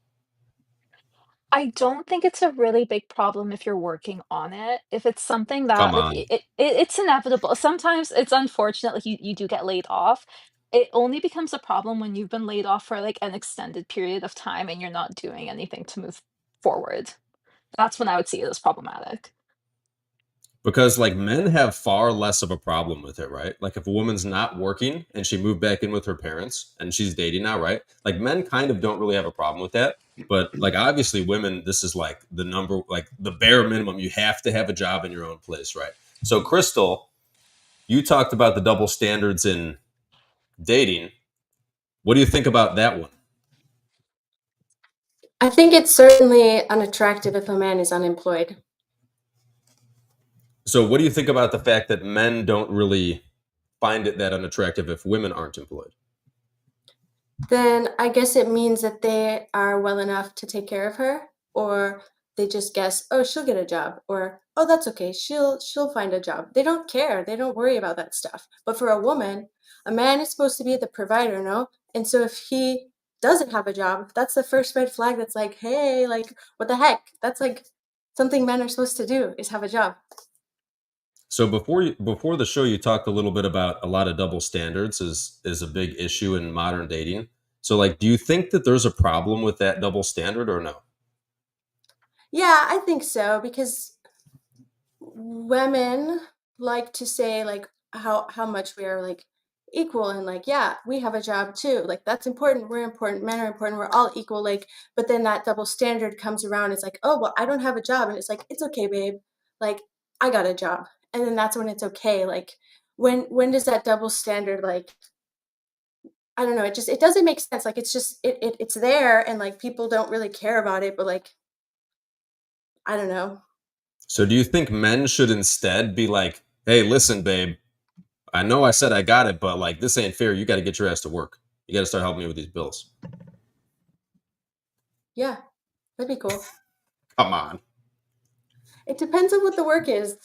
I don't think it's a really big problem if you're working on it. If it's something that Come like on. it's inevitable. Sometimes it's unfortunate, like you do get laid off. It only becomes a problem when you've been laid off for like an extended period of time and you're not doing anything to move forward. That's when I would see it as problematic. Because like men have far less of a problem with it, right? Like if a woman's not working and she moved back in with her parents and she's dating now, right? Like men kind of don't really have a problem with that. But like obviously women, this is like the number, like the bare minimum. You have to have a job in your own place, right? So Crystal, you talked about the double standards in dating. What do you think about that one? I think it's certainly unattractive if a man is unemployed. So what do you think about the fact that men don't really find it that unattractive if women aren't employed? Then I guess it means that they are well enough to take care of her, or they just guess, oh, she'll get a job, or oh, that's okay, she'll find a job. They don't care. They don't worry about that stuff. But for a woman, a man is supposed to be the provider, no? And so if he doesn't have a job, that's the first red flag that's like, hey, like what the heck? That's like something men are supposed to do is have a job. So before the show, you talked a little bit about a lot of double standards is a big issue in modern dating. So like, do you think that there's a problem with that double standard or no? Yeah, I think so because women like to say like how much we are like equal and like yeah we have a job too like that's important, we're important, men are important, we're all equal, like but then that double standard comes around, it's like oh well I don't have a job and it's like it's okay babe, like I got a job, and then that's when it's okay, like when does that double standard like I don't know, it doesn't make sense, like it's just it's there and like people don't really care about it, but like I don't know. So do you think men should instead be like, hey, listen, babe, I know I said I got it, but like this ain't fair. You got to get your ass to work. You got to start helping me with these bills. Yeah, that'd be cool. Come on. It depends on what the work is.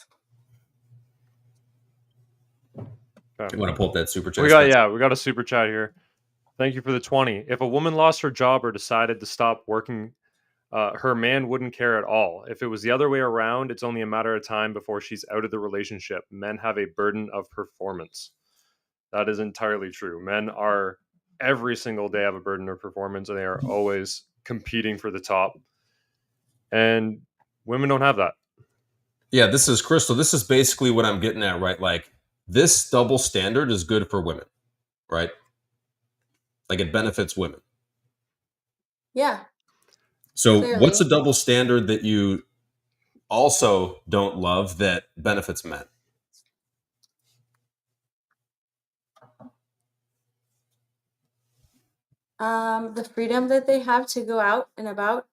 You want to pull up that super chat? We got a super chat here. Thank you for the 20. If a woman lost her job or decided to stop working, her man wouldn't care at all. If it was the other way around, it's only a matter of time before she's out of the relationship. Men have a burden of performance. That is entirely true. Men are every single day have a burden of performance and they are always competing for the top. And women don't have that. Yeah, this is Crystal. This is basically what I'm getting at, right? Like this double standard is good for women, right? Like it benefits women. Yeah. So Clearly. what's a double standard that you also don't love that benefits men? The freedom that they have to go out and about.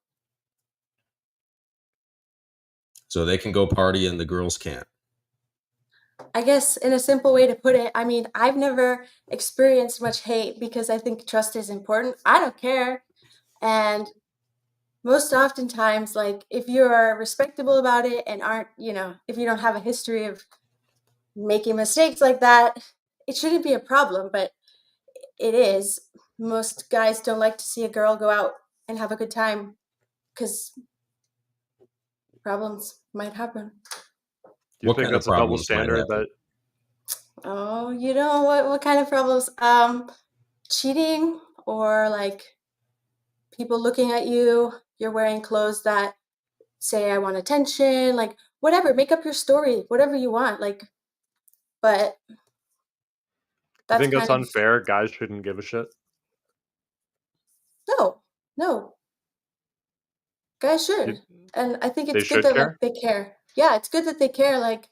So they can go party and the girls can't. I guess in a simple way to put it, I mean, I've never experienced much hate because I think trust is important. I don't care. And most oftentimes, like, if you're respectable about it and aren't, if you don't have a history of making mistakes like that, it shouldn't be a problem, but it is. Most guys don't like to see a girl go out and have a good time because problems might happen. Do you What think kind of that's a double problems might standard happen? that Oh, what kind of problems? Cheating or like people looking at you, you're wearing clothes that say I want attention, like whatever, make up your story, whatever you want, like but you that's think that's kind of unfair? Guys shouldn't give a shit. no, no. Guys You, should. And I think they it's good should that like care. they care. Yeah, it's good that they care, like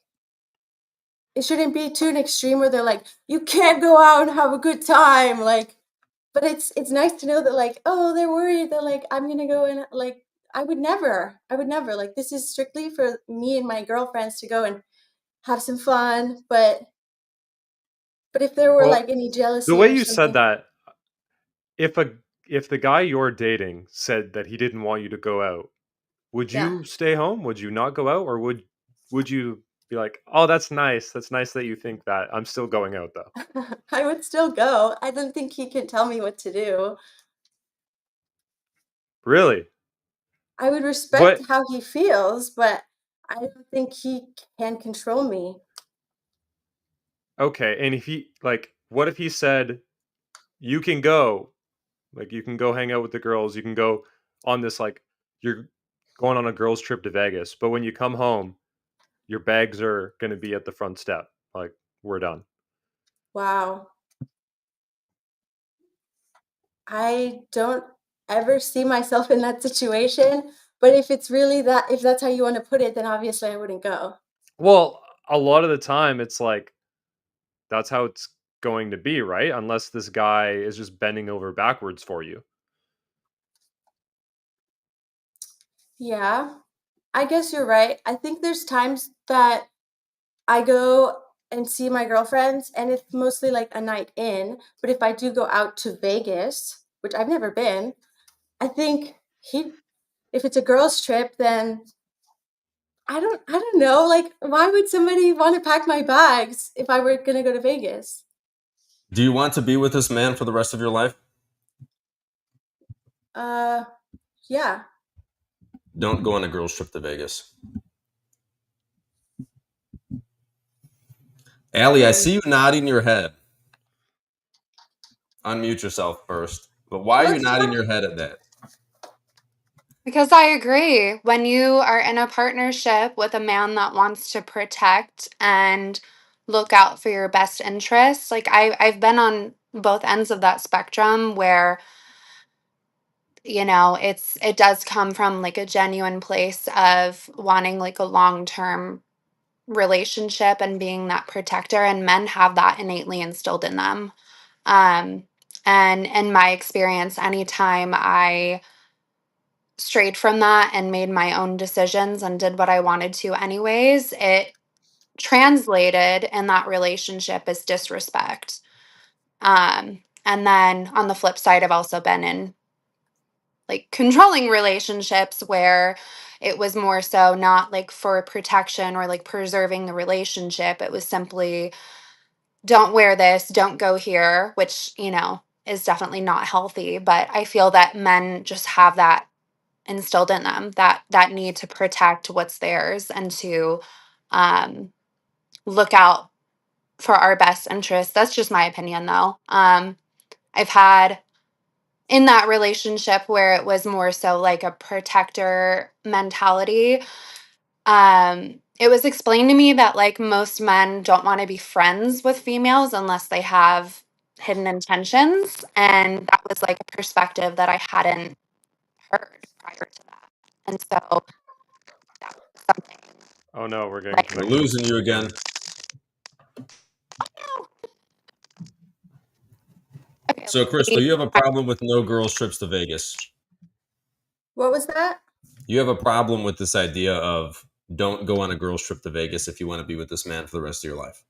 it shouldn't be to an extreme where they're like, you can't go out and have a good time, like but it's nice to know that like oh they're worried that like I'm gonna go and like I would never like this is strictly for me and my girlfriends to go and have some fun, but if there were Well, like any the jealousy way or you said something. that, if a if the guy you're dating said that he didn't want you to go out, would Yeah, you stay home? Would you not go out, or would you be like, "Oh, that's nice. That's nice that you think that. I'm still going out though." I would still go. I don't think he can tell me what to do. Really? I would respect But how he feels, but I don't think he can control me. okay, and if he like, what if he said, "You can go, like you can go hang out with the girls. You can go on this like you're going on a girls trip to Vegas, but when you come home, your bags are going to be at the front step. Like we're done." Wow. I don't ever see myself in that situation, but if it's really that if that's how you wanna put it, then obviously I wouldn't go. Well, a lot of the time it's like that's how it's going to be, right? Unless this guy is just bending over backwards for you. Yeah, I guess you're right. I think there's times that I go and see my girlfriends, and it's mostly like a night in, but if I do go out to Vegas, which I've never been, I think he if it's a girls' trip, then I don't know, like, why would somebody wanna pack my bags if I were gonna go to Vegas? Do you want to be with this man for the rest of your life? Uh, yeah. Don't go on a girls' trip to Vegas. Allie, I Okay. see you nodding your head. Unmute yourself first. But why are you Let's nodding talk. your head at that? Because I agree. When you are in a partnership with a man that wants to protect and look out for your best interests, like I've been on both ends of that spectrum where, it does come from like a genuine place of wanting like a long-term relationship and being that protector, and men have that innately instilled in them. Um, and in my experience, anytime I strayed from that and made my own decisions and did what I wanted to anyways, it translated in that relationship as disrespect. And then on the flip side, I've also been in like controlling relationships where it was more so not like for protection or like preserving the relationship. It was simply don't wear this, don't go here, which, is definitely not healthy. But I feel that men just have that instilled in them, that need to protect what's theirs and to um, look out for our best interests. That's just my opinion, though. I've had in that relationship where it was more so like a protector mentality. It was explained to me that like most men don't want to be friends with females unless they have hidden intentions, and that was like a perspective that I hadn't heard prior to that. And so that was something Oh no, we're getting like, We're connection losing you issues again. again. okay, So, Crystal, you have a problem with no girls' trips to Vegas. What was that? You have a problem with this idea of don't go on a girls' trip to Vegas if you want to be with this man for the rest of your life.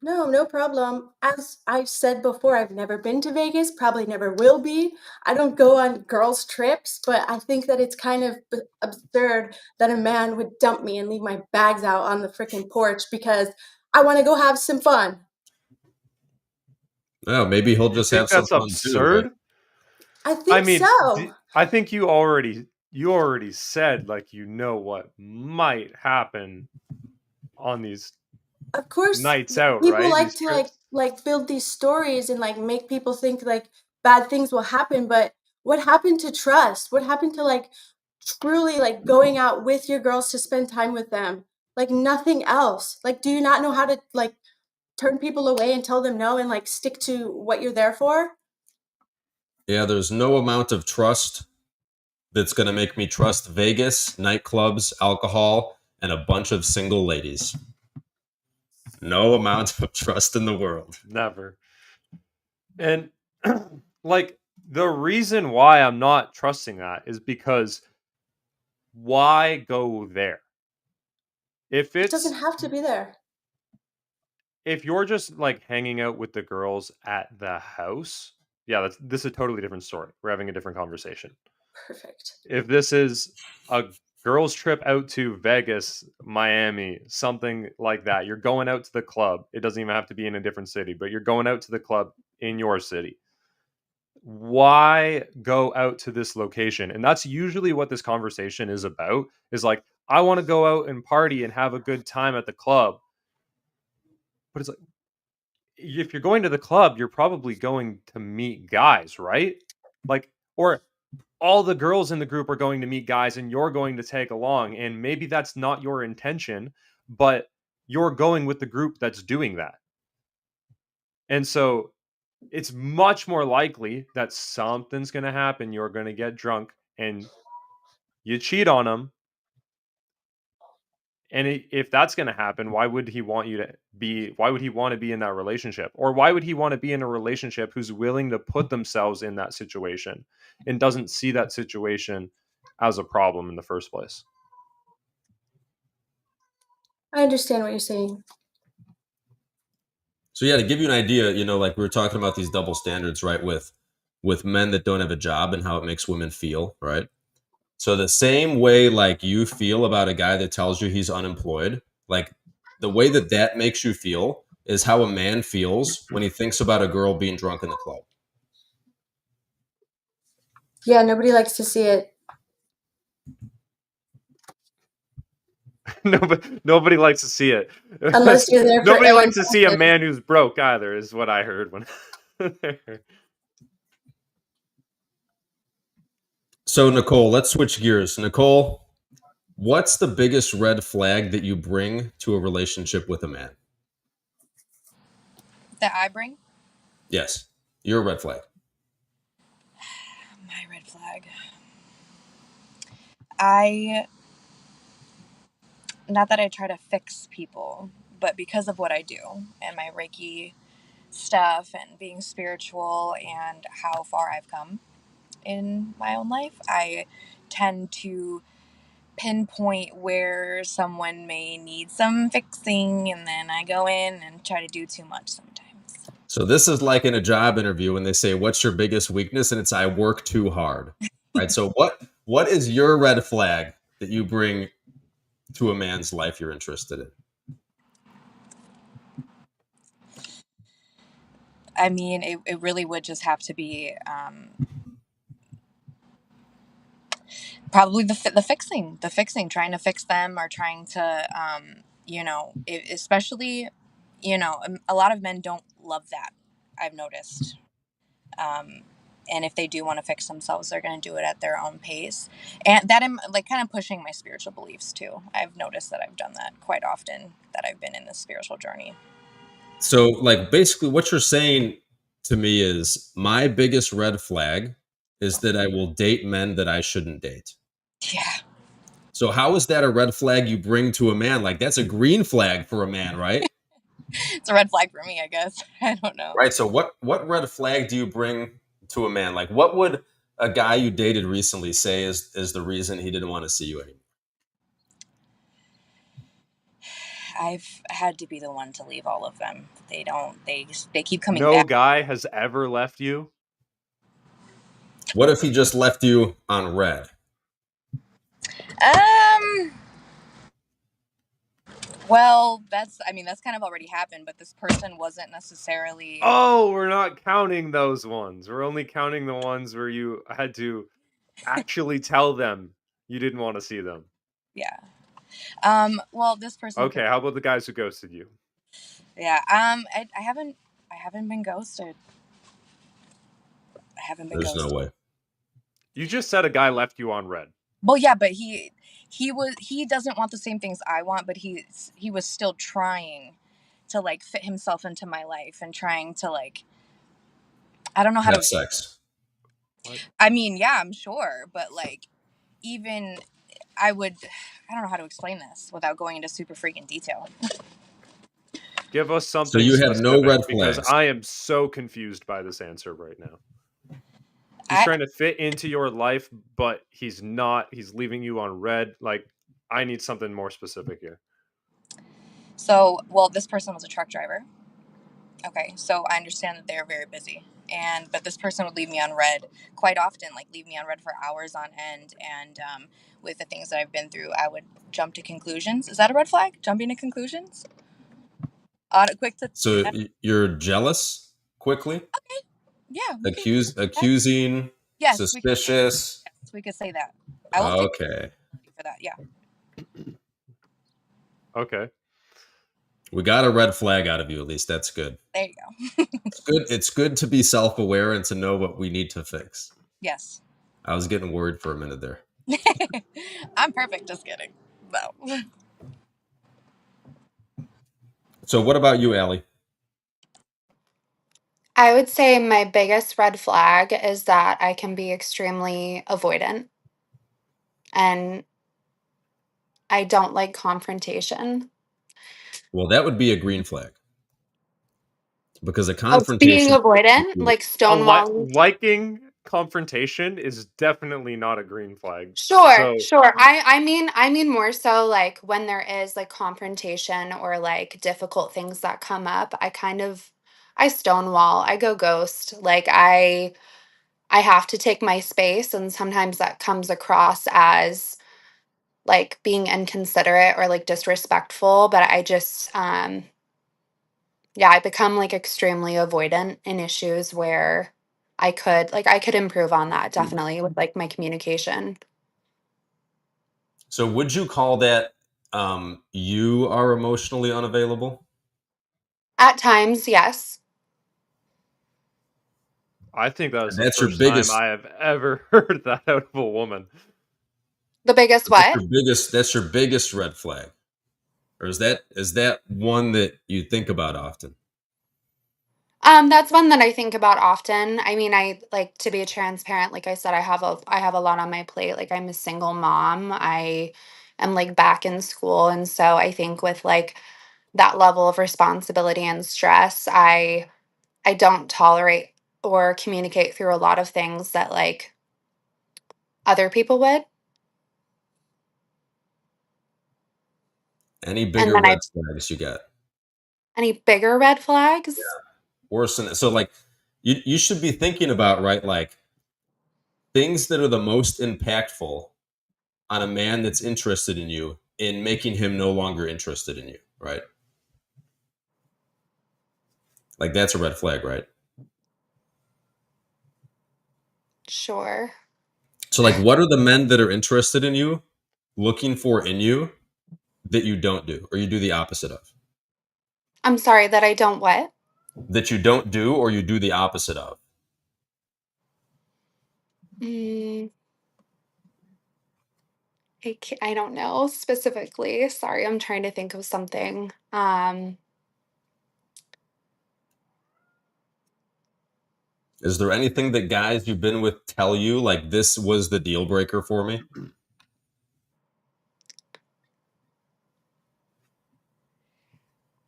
No, no problem. As I've said before, I've never been to Vegas, probably never will be. I don't go on girls' trips, but I think that it's kind of absurd that a man would dump me and leave my bags out on the freaking porch because I want to go have some fun. Oh, maybe he'll You just think have some that's fun too. But absurd? I I think mean, so. I think you already said like you know what might happen on these Of course, nights out, people right? like These to like trips. like build these stories and like make people think like bad things will happen, but what happened to trust? What happened to like truly like going out with your girls to spend time with them? Like nothing else. Like do you not know how to like turn people away and tell them no and like stick to what you're there for? yeah, there's no amount of trust that's going to make me trust Vegas, nightclubs, alcohol, and a bunch of single ladies. No amount of trust in the world. Never. And like the reason why I'm not trusting that is because why go there? If It doesn't it's have to be there. if you're just like hanging out with the girls at the house, yeah, this is a totally different story. We're having a different conversation. Perfect. If this is a girls trip out to Vegas, Miami, something like that. You're going out to the club. It doesn't even have to be in a different city, but you're going out to the club in your city. Why go out to this location? And that's usually what this conversation is about, is like, I want to go out and party and have a good time at the club. But it's like, if you're going to the club, you're probably going to meet guys, right? Like, or all the girls in the group are going to meet guys and you're going to tag along. And maybe that's not your intention, but you're going with the group that's doing that. And so it's much more likely that something's going to happen. You're going to get drunk and you cheat on them. And if that's going to happen, why would he want you to be? Why would he want to be in that relationship? Or why would he want to be in a relationship who's willing to put themselves in that situation and doesn't see that situation as a problem in the first place? I understand what you're saying. So yeah, to give you an idea, like we were talking about these double standards, right? With men that don't have a job and how it makes women feel, right? So the same way like you feel about a guy that tells you he's unemployed, like the way that makes you feel is how a man feels when he thinks about a girl being drunk in the club. Yeah, nobody likes to see it. Nobody likes to see it. Unless you're there for Nobody Ellen likes to see a Johnson. man who's broke either, is what I heard when. So Nicole, let's switch gears. Nicole, what's the biggest red flag that you bring to a relationship with a man? That I bring? Yes, you're a red flag. My red flag. Not that I try to fix people, but because of what I do and my Reiki stuff and being spiritual and how far I've come in my own life, I tend to pinpoint where someone may need some fixing, and then I go in and try to do too much sometimes. So this is like in a job interview when they say, "What's your biggest weakness?" and it's "I work too hard." Right? So what is your red flag that you bring to a man's life you're interested in? I mean, it really would just have to be probably the fixing, trying to fix them or trying to, especially, a lot of men don't love that. I've noticed. And if they do want to fix themselves, they're going to do it at their own pace. And that I'm like kind of pushing my spiritual beliefs too. I've noticed that I've done that quite often, that I've been in this spiritual journey. So like basically what you're saying to me is my biggest red flag is that I will date men that I shouldn't date. Yeah. So how is that a red flag you bring to a man? Like that's a green flag for a man, right? It's a red flag for me, I guess. I don't know. Right. So what red flag do you bring to a man? Like what would a guy you dated recently say is the reason he didn't want to see you anymore? I've had to be the one to leave all of them. They keep coming No back. guy has ever left you? What if he just left you on red? Well, that's kind of already happened, but this person wasn't necessarily. Oh, we're not counting those ones. We're only counting the ones where you had to actually tell them you didn't want to see them. Yeah. Well, this person. Okay, how about the guys who ghosted you? Yeah. I haven't been ghosted. There's no way. You just said a guy left you on red. Well, yeah, but he doesn't want the same things I want, but he was still trying to like fit himself into my life and trying to like, I don't know how Have to sex. What? I mean, yeah, I'm sure, but like even I don't know how to explain this without going into super freaking detail. Give us So something you have no specific, red because flags. I am so confused by this answer right now. He's trying to fit into your life, but he's not. He's leaving you on red. Like, I need something more specific here. So, well, this person was a truck driver. Okay, so I understand that they're very busy. but this person would leave me on red quite often, like leave me on red for hours on end. And with the things that I've been through, I would jump to conclusions. Is that a red flag? Jumping to conclusions? Quick to So you're jealous quickly, yeah, we can. accusing, Yes, suspicious. we could say that. I will take Okay, for that. Yeah, Okay. we got a red flag out of you. At least that's good. there you go. It's good. It's good to be self-aware and to know what we need to fix. Yes, I was getting worried for a minute there. I'm perfect. Just kidding. No. So what about you, Allie? I would say my biggest red flag is that I can be extremely avoidant and I don't like confrontation. Well, that would be a green flag because a Oh, being confrontation. avoidant, like stonewalling. Liking confrontation is definitely not a green flag. Sure, So sure. I mean more so like when there is like confrontation or like difficult things that come up, I stonewall, I go ghost. Like I have to take my space and sometimes that comes across as like being inconsiderate or like disrespectful, but I just yeah, I become like extremely avoidant in issues where I could improve on that definitely with like my communication. So would you call that you are emotionally unavailable? At times, yes. I think that is And the that's your first time biggest. I have ever heard that out of a woman. The biggest That's what? your biggest. That's your biggest red flag, or is that one that you think about often? That's one that I think about often. I mean, I like to be transparent. Like I said, I have a lot on my plate. Like I'm a single mom. I am like back in school. And so I think with like that level of responsibility and stress, I don't tolerate or communicate through a lot of things that like other people would. Any And bigger then red flags you got? any bigger red flags? Worse than so, like you should be thinking about right, like things that are the most impactful on a man that's interested in you in making him no longer interested in you, right? Like that's a red flag, right? Sure. So like what are the men that are interested in you looking for in you that you don't do or you do the opposite of? I'm sorry that I don't what? That you don't do or you do the opposite of? Mm, I don't know specifically. Sorry, I'm trying to think of something. Is there anything that guys you've been with tell you like this was the deal breaker for me?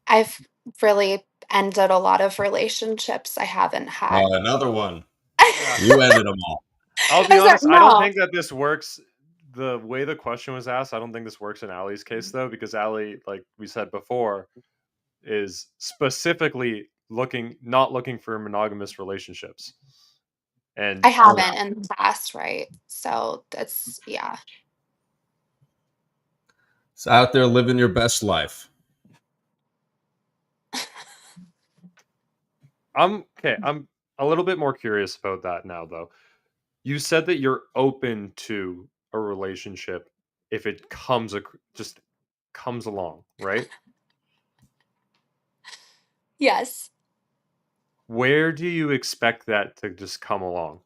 I've really ended a lot of relationships I haven't had. Oh, another one. You ended them all. I'll be Is that honest, I don't no? think that this works the way the question was asked. I don't think this works in Allie's case though, because Allie, like we said before, is specifically not looking for monogamous relationships. I And haven't in the past, right? So that's yeah. It's out there living your best life. I'm a little bit more curious about that now though. You said that you're open to a relationship if it just comes along, right? Yes. Where do you expect that to just come along?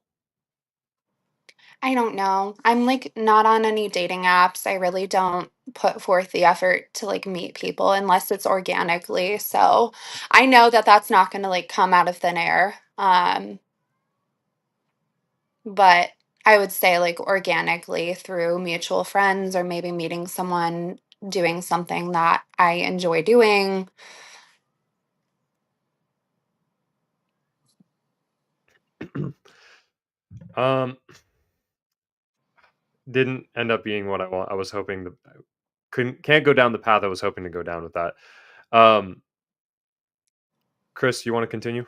I don't know. I'm like not on any dating apps. I really don't put forth the effort to like meet people unless it's organically. So I know that that's not going to like come out of thin air. But I would say like organically through mutual friends or maybe meeting someone doing something that I enjoy doing. um didn't end up being what I was hoping to can't go down the path I was hoping to go down with that. Um Chris, you want to continue?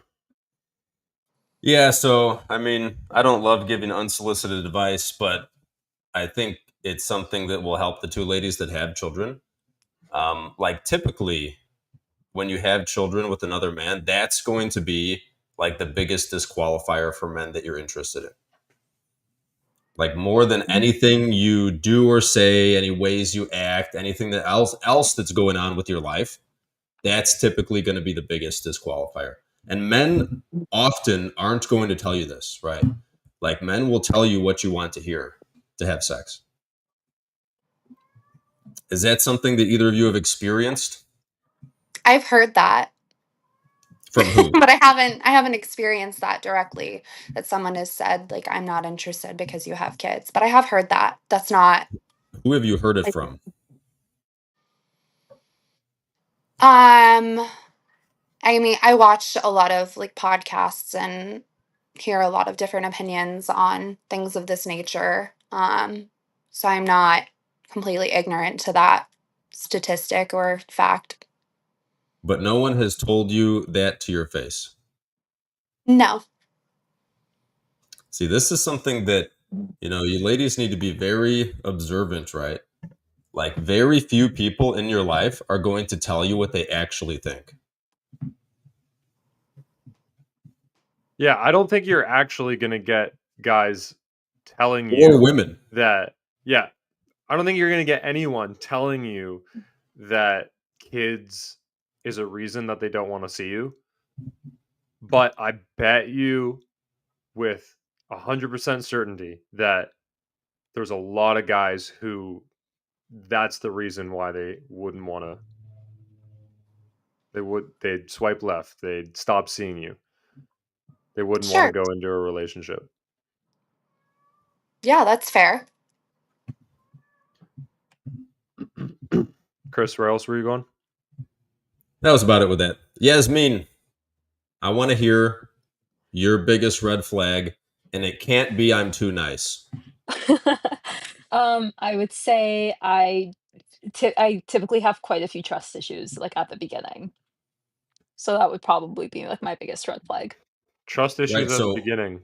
Yeah, so I mean, I don't love giving unsolicited advice, but I think it's something that will help the two ladies that have children. Like typically, when you have children with another man, that's going to be like the biggest disqualifier for men that you're interested in. Like more than anything you do or say, any ways you act, anything that else that's going on with your life, that's typically going to be the biggest disqualifier. And men often aren't going to tell you this, right? Like men will tell you what you want to hear to have sex. Is that something that either of you have experienced? I've heard that, From who? but I haven't experienced that directly, that someone has said like I'm not interested because you have kids. But I have heard that. That's not Who have you heard it like from? um I mean, I watch a lot of like podcasts and hear a lot of different opinions on things of this nature. So I'm not completely ignorant to that statistic or fact. But no one has told you that to your face. No. See, this is something that, you ladies need to be very observant, right? Like, very few people in your life are going to tell you what they actually think. Yeah, I don't think you're actually going to get guys telling Or you women. that. Yeah, I don't think you're going to get anyone telling you that kids is a reason that they don't want to see you. But I bet you with 100% certainty that there's a lot of guys who that's the reason why they wouldn't want to. They'd swipe left. They'd stop seeing you. They wouldn't want to Sure. go into a relationship. Yeah, that's fair. Chris, where else were you going? That was about it with that. Yasmin, I want to hear your biggest red flag, and it can't be I'm too nice. I would say I typically have quite a few trust issues, like, at the beginning. So that would probably be, like, my biggest red flag. Trust issues Right? at the So, beginning.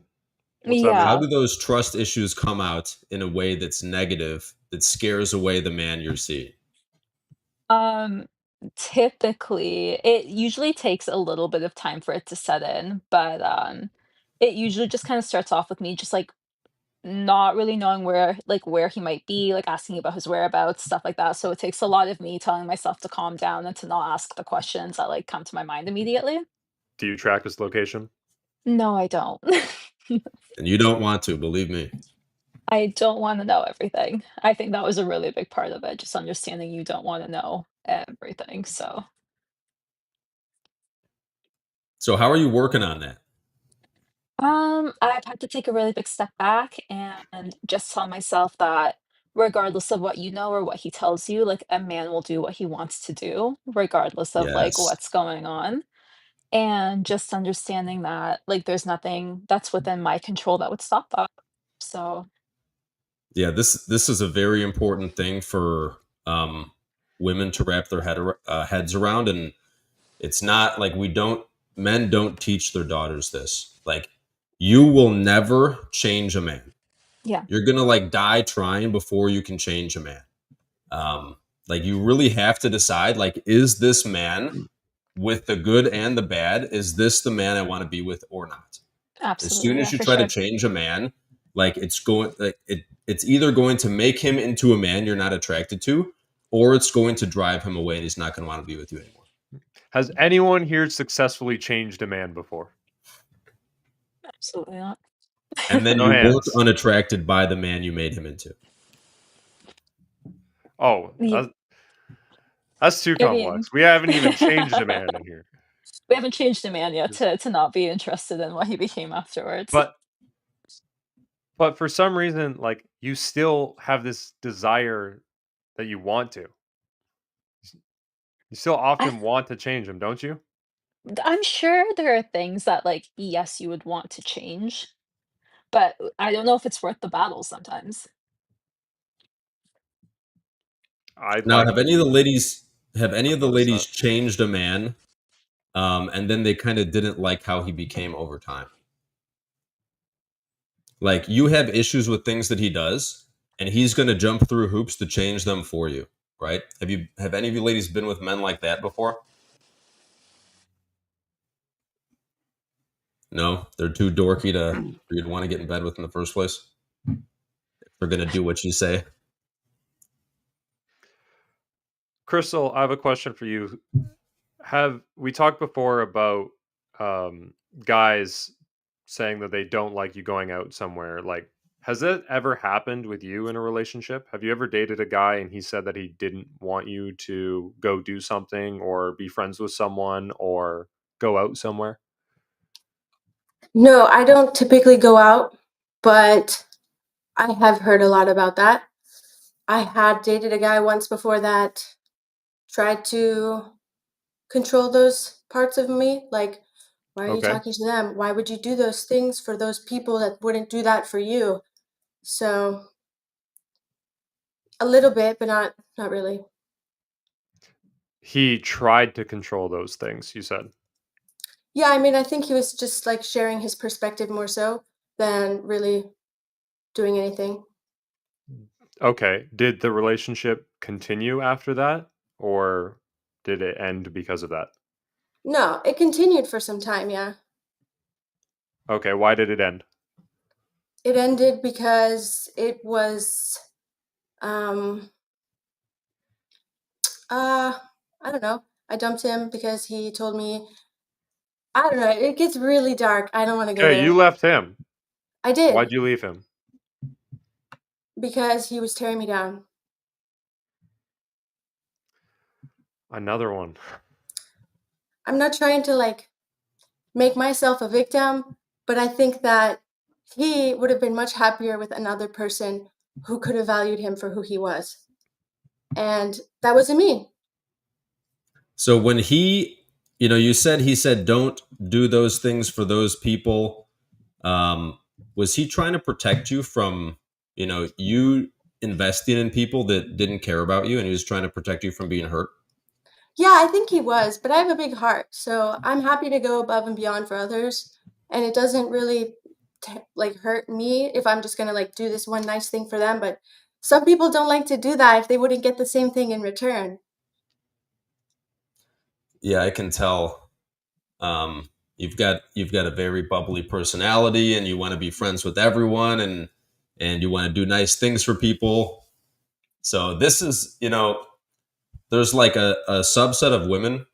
What's that how mean? Yeah. do those trust issues come out in a way that's negative, that scares away the man you're seeing? Um, Typically, it usually takes a little bit of time for it to set in, but, it usually just kinda starts off with me just, like, not really knowing where he might be, like, asking about his whereabouts, stuff like that, so it takes a lot of me telling myself to calm down and to not ask the questions that, like, come to my mind immediately. Do you track his location? No, I don't. And you don't want to, believe me. I don't wanna know everything. I think that was a really big part of it, just understanding you don't wanna know everything, so So, how are you working on that? I've had to take a really big step back and just tell myself that regardless of what you know or what he tells you, like, a man will do what he wants to do, regardless of, like, Yes. what's going on, and just understanding that, like, there's nothing that's within my control that would stop that. So, Yeah, this is a very important thing for women to wrap their heads around, and it's not like men don't teach their daughters this. Like, you will never change a man. yeah, You're gonna like die trying before you can change a man. Um, like you really have to decide, like, is this man, with the good and the bad, is this the man I want to be with or not? As soon absolutely, as yeah, you for try to sure. change a man, like it's either going to make him into a man you're not attracted to, or it's going to drive him away and he's not going to want to be with you anymore. Has anyone here successfully changed a man before? Absolutely not. And then No you weren't hands. unattracted by the man you made him into. Oh, Yeah, that's too I mean complex. We haven't even changed a man in here. we haven't changed a man yet Just- to not be interested in what he became afterwards. But but for some reason, like you still have this desire that you want to. You still I often want to change him, don't you? I'm sure there are things that, like, yes, you would want to change, but I don't know if it's worth the battle sometimes. I'd Now, like to have any of the notice that. ladies changed a man, and then they kind of didn't like how he became over time? Like you have issues with things that he does, and he's going to jump through hoops to change them for you, right? Have any of you ladies been with men like that before? No, they're too dorky for you to want to get in bed with in the first place. They're going to do what you say. Crystal, I have a question for you. Have we talked before about guys saying that they don't like you going out somewhere? Like, has that ever happened with you in a relationship? Have you ever dated a guy and he said that he didn't want you to go do something or be friends with someone or go out somewhere? No, I don't typically go out, but I have heard a lot about that. I had dated a guy once before that tried to control those parts of me. Like, why are you Okay. talking to them? Why would you do those things for those people that wouldn't do that for you? So a little bit, but not really. He tried to control those things, you said. Yeah, I mean, I think he was just like sharing his perspective more so than really doing anything. Okay. Did the relationship continue after that or did it end because of that? No, it continued for some time, yeah. Okay. Why did it end? It ended because it was um uh I don't know. I dumped him because he told me I don't know, it gets really dark. I don't want to go Okay, you there. left him. I did Why'd you leave him? because he was tearing me down. Another one. I'm not trying to like make myself a victim, but I think that he would have been much happier with another person who could have valued him for who he was. And that wasn't me. So when you said he said don't do those things for those people. Was he trying to protect you from, you investing in people that didn't care about you, and he was trying to protect you from being hurt? Yeah, I think he was, but I have a big heart, so I'm happy to go above and beyond for others, and it doesn't really like hurt me if I'm just gonna like do this one nice thing for them. But some people don't like to do that if they wouldn't get the same thing in return. Yeah, I can tell. You've got a very bubbly personality, and you want to be friends with everyone, and you want to do nice things for people. So this is, there's like a subset of women,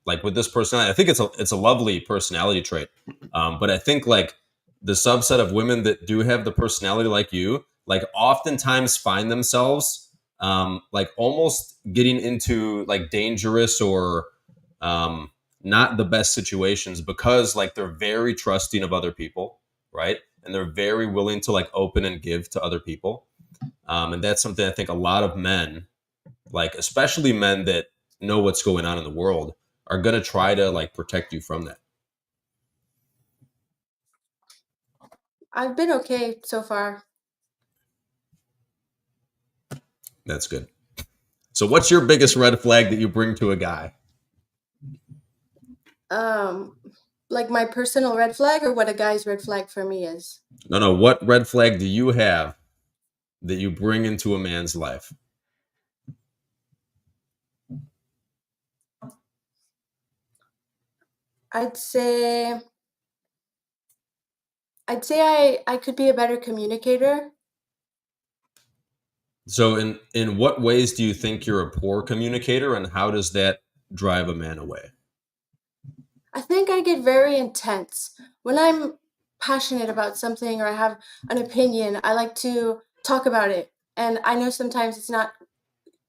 like with this personality. I think it's a lovely personality trait, but I think like the subset of women that do have the personality like you, like oftentimes find themselves like almost getting into like dangerous or um, not the best situations because like they're very trusting of other people, right? And they're very willing to like open and give to other people, and that's something I think a lot of men, like especially men that know what's going on in the world, are going to try to like protect you from that. I've been okay so far. That's good. So what's your biggest red flag that you bring to a guy? Um, like my personal red flag or what a guy's red flag for me is. No, what red flag do you have that you bring into a man's life? I'd say I could be a better communicator. So in what ways do you think you're a poor communicator, and how does that drive a man away? I think I get very intense. When I'm passionate about something or I have an opinion, I like to talk about it. And I know sometimes it's not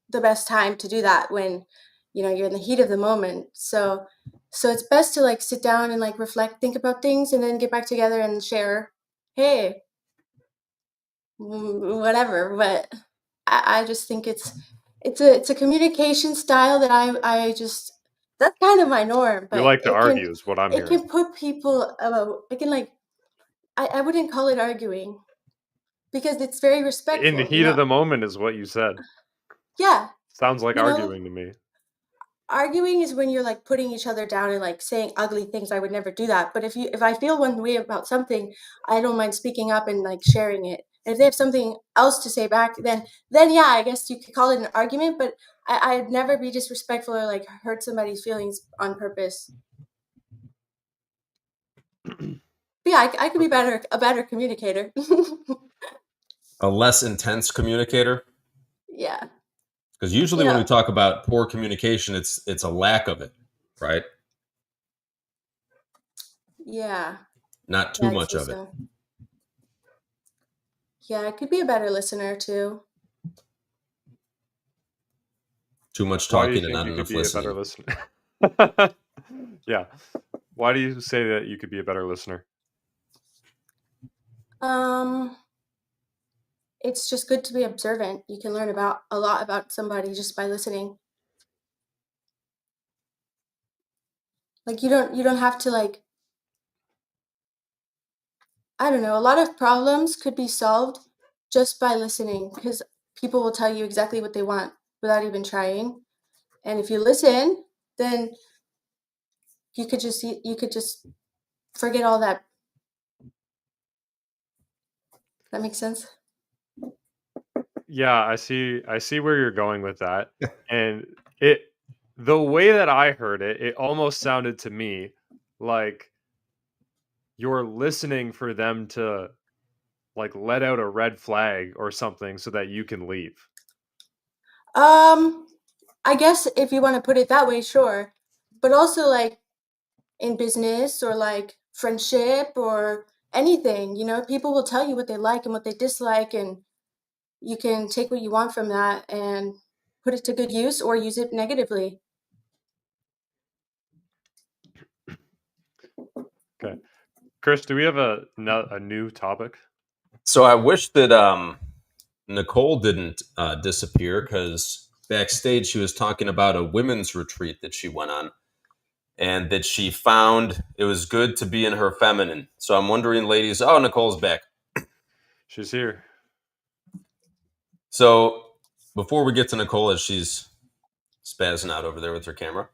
the best time to do that when, you're in the heat of the moment. So it's best to like sit down and like reflect, think about things and then get back together and share, hey, whatever. But I just think it's a communication style that I just that's kind of my norm, You but like to argue is what I'm it hearing. can put people it can like I wouldn't call it arguing because it's very In the respectful, heat of the moment is what you said. Yeah, Sounds like you know, arguing to me. arguing is when you're like putting each other down and like saying ugly things. I would never do that. But if I feel one way about something, I don't mind speaking up and like sharing it. And if they have something else to say back, then yeah, I guess you could call it an argument. But I'd never be disrespectful or like hurt somebody's feelings on purpose. But yeah, I could be a better communicator. A less intense communicator? Yeah. Because usually You when we know, talk about poor communication, it's a lack of it, right? yeah. Not Yeah, too I'd much say of it. so. Yeah, I could be a better listener too. Too much Why do you talking and think not you could enough be a better listening. listener? Yeah. Why do you say that you could be a better listener? It's just good to be observant. You can learn about a lot about somebody just by listening. Like you don't have to like, I don't know, a lot of problems could be solved just by listening because people will tell you exactly what they want without even trying. And if you listen, then you could just forget all that. That makes sense? Yeah, I see where you're going with that. And it the way that I heard it, it almost sounded to me like you're listening for them to like let out a red flag or something so that you can leave. Um, I guess if you want to put it that way, sure. But also like in business or like friendship or anything, you know, people will tell you what they like and what they dislike, and you can take what you want from that and put it to good use or use it negatively. Okay. Chris, do we have a new topic? So I wish that Nicole didn't disappear, because backstage she was talking about a women's retreat that she went on, and that she found it was good to be in her feminine. So I'm wondering, ladies, oh, Nicole's back. She's here. So before we get to Nicole, as she's spazzing out over there with her camera,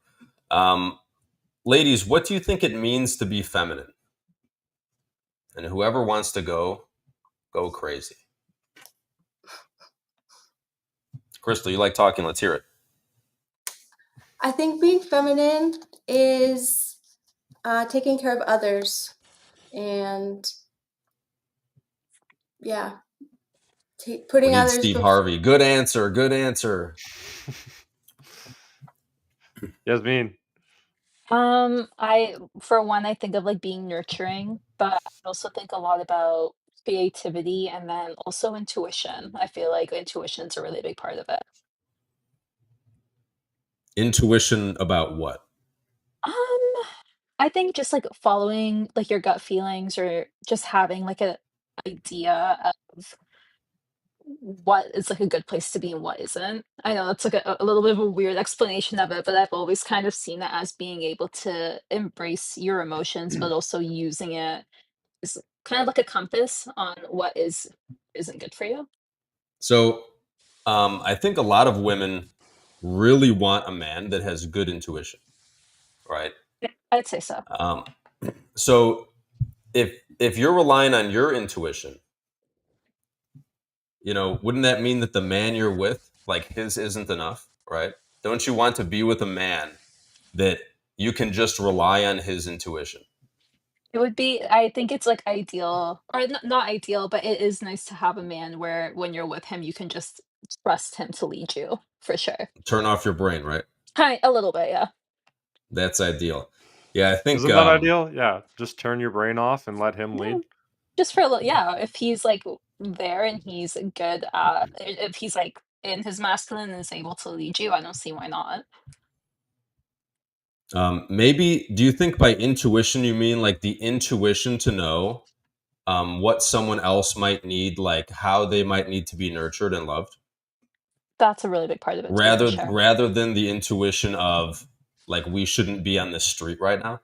ladies, what do you think it means to be feminine? And whoever wants to go crazy. Crystal, you like talking? Let's hear it. I think being feminine is taking care of others and yeah, We putting need others Steve before. Harvey. Good answer. Good answer. Yasmin. I for one, I think of like being nurturing, but I also think a lot about creativity and then also intuition. I feel like intuition's a really big part of it. Intuition about what? Um, I think just like following like your gut feelings or just having like a idea of what is like a good place to be and what isn't. I know that's like a little bit of a weird explanation of it, but I've always kind of seen it as being able to embrace your emotions, but also using it as kind of like a compass on what isn't good for you. So I think a lot of women really want a man that has good intuition, right? Yeah, I'd say so. Um, so if you're relying on your intuition, wouldn't that mean that the man you're with, like his isn't enough, right? Don't you want to be with a man that you can just rely on his intuition? It would be, I think it's like ideal, or not ideal, but it is nice to have a man where when you're with him, you can just trust him to lead you for sure. Turn off your brain, right? Hi, a little bit, yeah. That's ideal. Yeah, I think Isn't that ideal? Yeah. Just turn your brain off and let him Yeah, lead. just for a little, yeah. If he's like there and he's good, if he's like in his masculine and is able to lead you, I don't see why not. maybe, do you think by intuition you mean like the intuition to know what someone else might need, like how they might need to be nurtured and loved, That's a really big part of it too, for rather sure. rather than the intuition of like we shouldn't be on this street right now?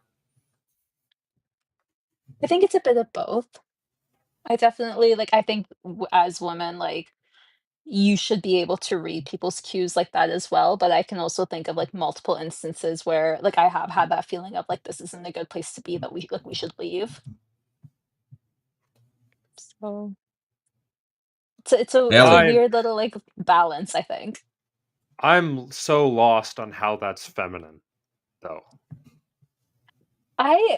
I think it's a bit of both. I definitely like. I think as women, like you should be able to read people's cues like that as well, but I can also think of, like, multiple instances where, like, I have had that feeling of, like, this isn't a good place to be, that we should leave. So, it's a Allie, I weird little, like, balance, I think. I'm so lost on how that's feminine, though.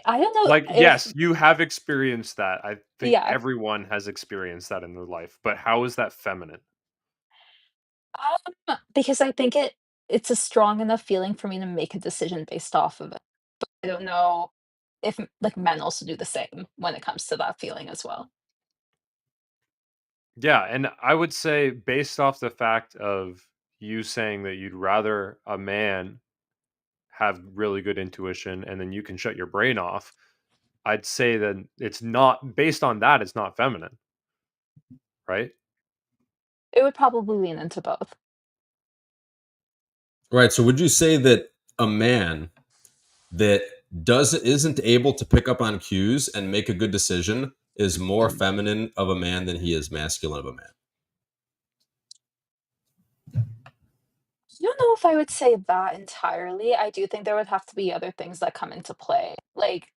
I don't know Like, if yes, you have experienced that. I think yeah. everyone has experienced that in their life, but how is that feminine? Because I think it's a strong enough feeling for me to make a decision based off of it. I don't know if, like, men also do the same when it comes to that feeling as well. Yeah, and I would say based off the fact of you saying that you'd rather a man have really good intuition and then you can shut your brain off, I'd say that it's not based on that, it's not feminine, right? It would probably lean into both. right? So would you say that a man that isn't able to pick up on cues and make a good decision is more feminine of a man than he is masculine of a man? I don't know if I would say that entirely. I do think there would have to be other things that come into play. Like,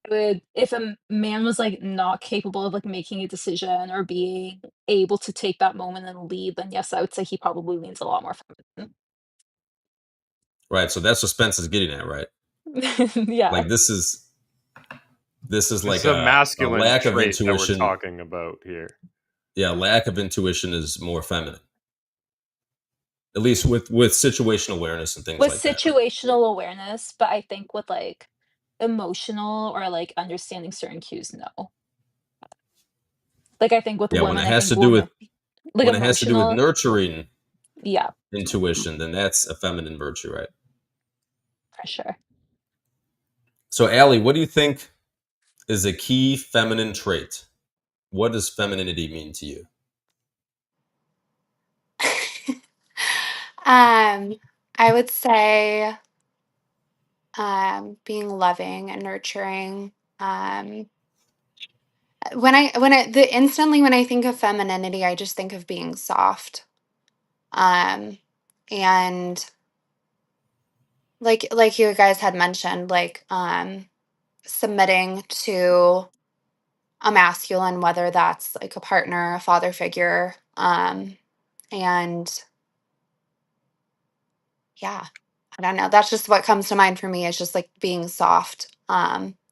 I would if a man was, like, not capable of, like, making a decision or being able to take that moment and lead, then yes, I would say he probably leans a lot more feminine. Right. So that's what Spence is getting at, right? Yeah, Like this is This like is a a masculine lack of trait that we're intuition. talking about here. Yeah, lack of intuition is more feminine. At least with situational awareness and things with like that, right? situational awareness, but I think with, like, emotional or, like, understanding certain cues, no. Like, I think with Yeah, women, I think women like, when it has to do with emotional nurturing yeah, intuition, then that's a feminine virtue, right? for sure. So Allie, what do you think is a key feminine trait? What does femininity mean to you? um, I would say being loving and nurturing. Um, when I think of femininity, I just think of being soft. Um, and like you guys had mentioned, like submitting to a masculine, whether that's like a partner, a father figure, and yeah, I don't know. That's just what comes to mind for me. Is just like being soft,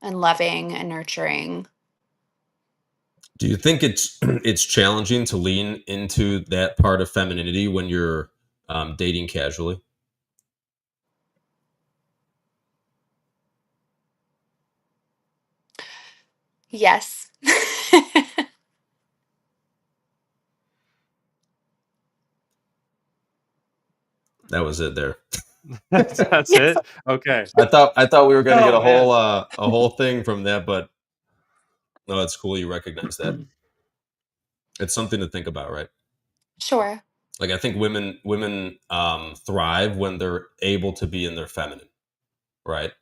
and loving and nurturing. Do you think it's it's challenging to lean into that part of femininity when you're dating casually? Yes. That was it there. That's Yes. it? Okay. I thought we were going to get Oh, man. a whole thing from that, but no, it's cool you recognize that. It's something to think about, right? Sure. Like I think women thrive when they're able to be in their feminine, right?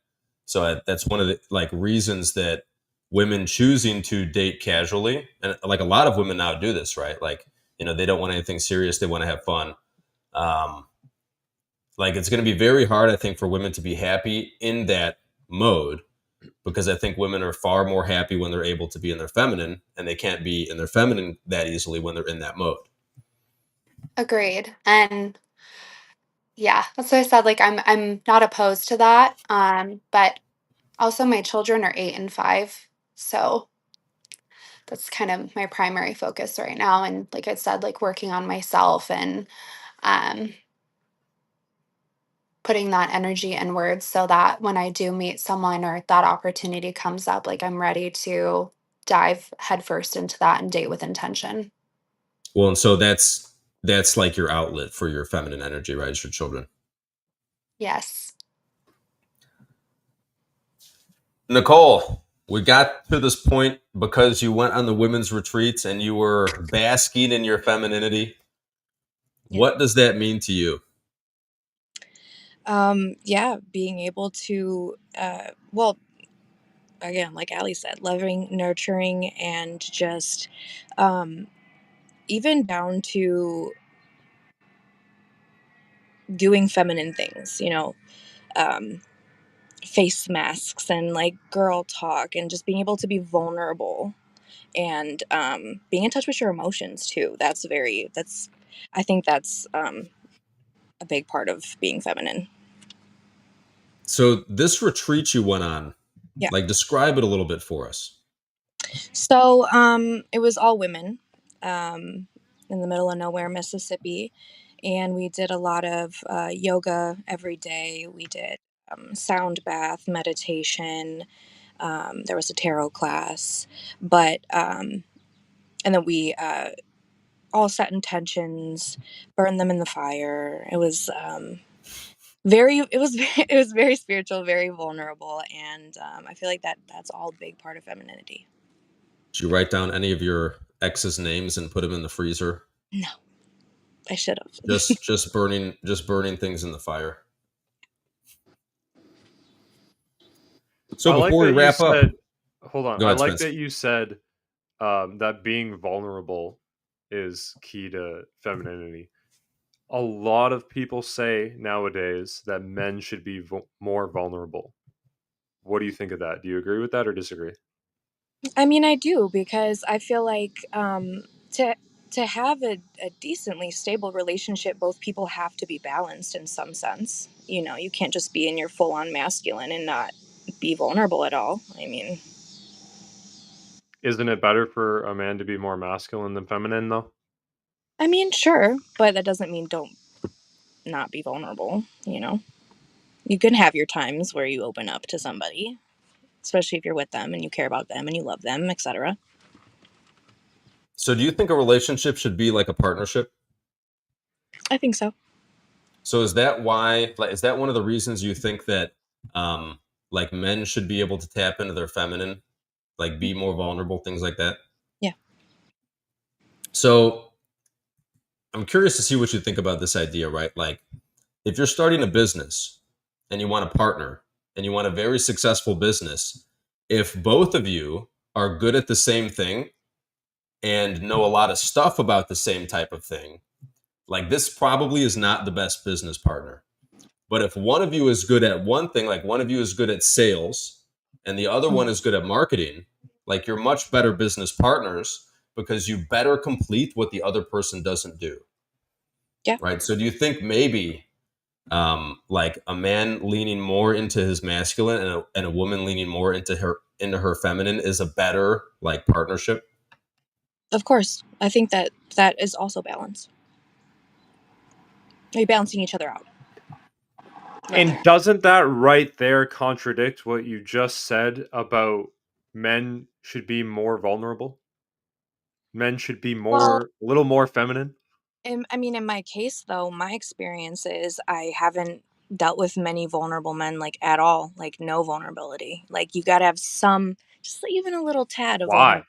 So that's one of the like reasons that women choosing to date casually, and like a lot of women now do this, right? Like they don't want anything serious; they want to have fun. Um, like it's going to be very hard, I think, for women to be happy in that mode because I think women are far more happy when they're able to be in their feminine, and they can't be in their feminine that easily when they're in that mode. Agreed. And yeah, that's why I said like I'm not opposed to that. But also my children are 8 and 5, so that's kind of my primary focus right now. And like I said, like working on myself and um putting that energy inwards so that when I do meet someone or that opportunity comes up, like I'm ready to dive headfirst into that and date with intention. Well, and so that's like your outlet for your feminine energy, right? It's your children. Yes. Nicole, we got to this point because you went on the women's retreats and you were basking in your femininity. Yeah. What does that mean to you? Yeah, being able to, well, again, like Ali said, loving, nurturing, and just, um, even down to doing feminine things, um, face masks and like girl talk and just being able to be vulnerable and being in touch with your emotions too. I think that's a big part of being feminine. So this retreat you went on, Yeah. like describe it a little bit for us. So it was all women in the middle of nowhere, Mississippi. And we did a lot of yoga every day. We did sound bath, meditation. There was a tarot class. And then we all set intentions, burned them in the fire. It was it was very spiritual, very vulnerable. And I feel like that's all a big part of femininity. Did you write down any of your ex's names and put them in the freezer? No, I should have. Just burning things in the fire. So I like before we that you wrap up, said, hold on. go I ahead, like Spence. that you said that being vulnerable is key to femininity. A lot of people say nowadays that men should be more vulnerable. What do you think of that? Do you agree with that or disagree? I mean, I do, because I feel like to have a decently stable relationship, both people have to be balanced in some sense. You can't just be in your full on masculine and not be vulnerable at all. I mean, Isn't it better for a man to be more masculine than feminine, though? sure, but that doesn't mean don't not be vulnerable. You can have your times where you open up to somebody, especially if you're with them and you care about them and you love them, etc. So do you think a relationship should be like a partnership? I think so. So is that why, like, is that one of the reasons you think that like men should be able to tap into their feminine, like be more vulnerable, things like that? Yeah. So I'm curious to see what you think about this idea, right? Like if you're starting a business and you want a partner and you want a very successful business, if both of you are good at the same thing and know a lot of stuff about the same type of thing, like this probably is not the best business partner. But if one of you is good at one thing, like one of you is good at sales and the other one is good at marketing, like you're much better business partners because you better complete what the other person doesn't do. Yeah. Right. So do you think maybe like a man leaning more into his masculine and a woman leaning more into her feminine is a better like partnership? Of course. I think that is also balance. You're balancing each other out. Right And there. doesn't that right there contradict what you just said about men should be more vulnerable? Men should be Well, a little more feminine? in my case, though, my experience is I haven't dealt with many vulnerable men, like, at all, like, no vulnerability. Like, you gotta have some, just even a little tad of Why? vulnerability.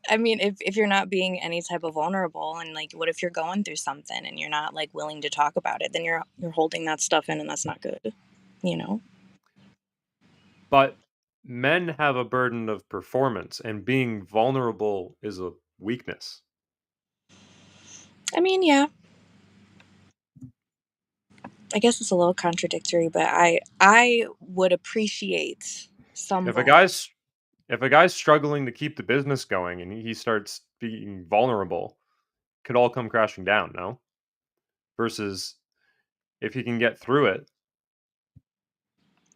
I mean, if you're not being any type of vulnerable, and like, what if you're going through something and you're not like willing to talk about it? Then you're holding that stuff in, and that's not good. You know. But men have a burden of performance, and being vulnerable is a weakness. Yeah. I guess it's a little contradictory, but I would appreciate some If a vulnerability. guy's if a guy's struggling to keep the business going and he starts being vulnerable, could all come crashing down, no? Versus if he can get through it.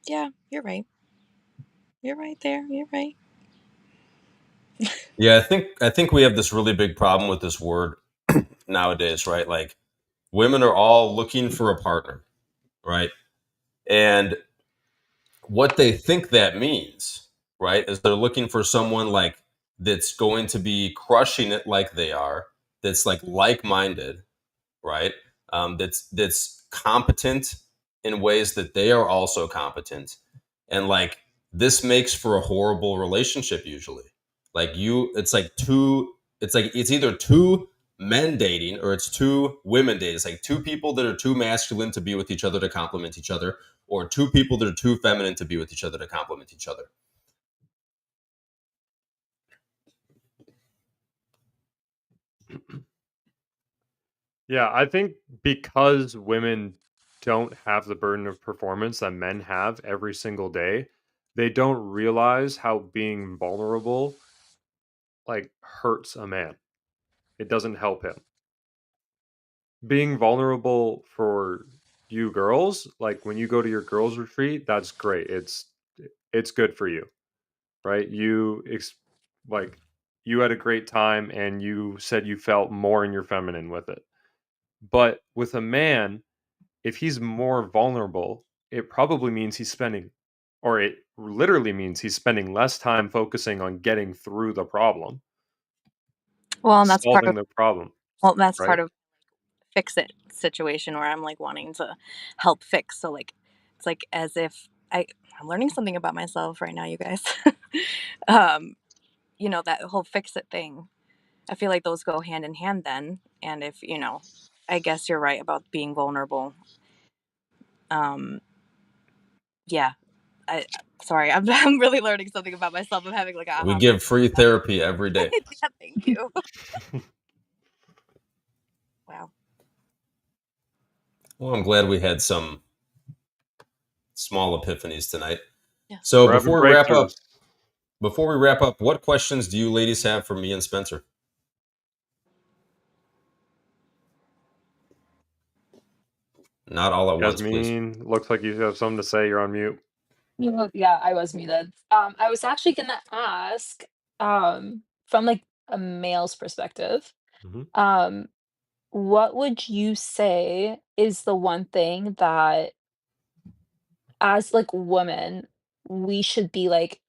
Yeah, you're right. You're right there. You're right. Yeah, I think we have this really big problem with this word nowadays, right? Like women are all looking for a partner, right? And what they think that means, right, is they're looking for someone like that's going to be crushing it like they are, that's like-minded, right? That's competent in ways that they are also competent, and like this makes for a horrible relationship usually. Like it's either two men dating or it's two women dating. It's like two people that are too masculine to be with each other to complement each other, or two people that are too feminine to be with each other to complement each other. Yeah, I think because women don't have the burden of performance that men have every single day, they don't realize how being vulnerable like hurts a man. It doesn't help him. Being vulnerable for you girls, like when you go to your girls retreat, that's great. It's good for you, right? Like you had a great time and you said you felt more in your feminine with it. But with a man, if he's more vulnerable, it probably means he's spending, or it literally means he's spending less time focusing on getting through the problem, Well, and solving the problem, that's right? part of fix it situation where I'm like wanting to help fix. So like it's like as if I'm learning something about myself right now, you guys. um, that whole fix it thing. I feel like those go hand in hand then. And if, I guess you're right about being vulnerable. Yeah. I sorry, I'm I'm really learning something about myself. I'm having like a We aha give moment. free therapy every day. Yeah, thank you. Wow. Well, I'm glad we had some small epiphanies tonight. Yeah. So We're having breakthroughs. before we wrap up, what questions do you ladies have for me and Spencer? Not all at once, please. Yasmin, looks like you have something to say. You're on mute. Yeah, I was muted. I was actually gonna ask, from like a male's perspective, Mhm. um, what would you say is the one thing that, as like women, we should be like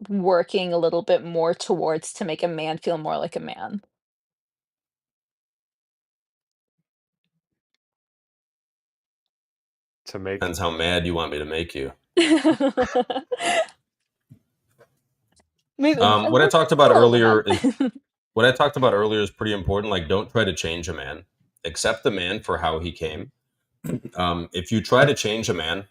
working a little bit more towards to make a man feel more like a man? To make Depends how mad you want me to make you. Maybe a What I talked about little bit earlier mad. is what I talked about earlier is pretty important. Like, don't try to change a man. Accept the man for how he came. If you try to change a man,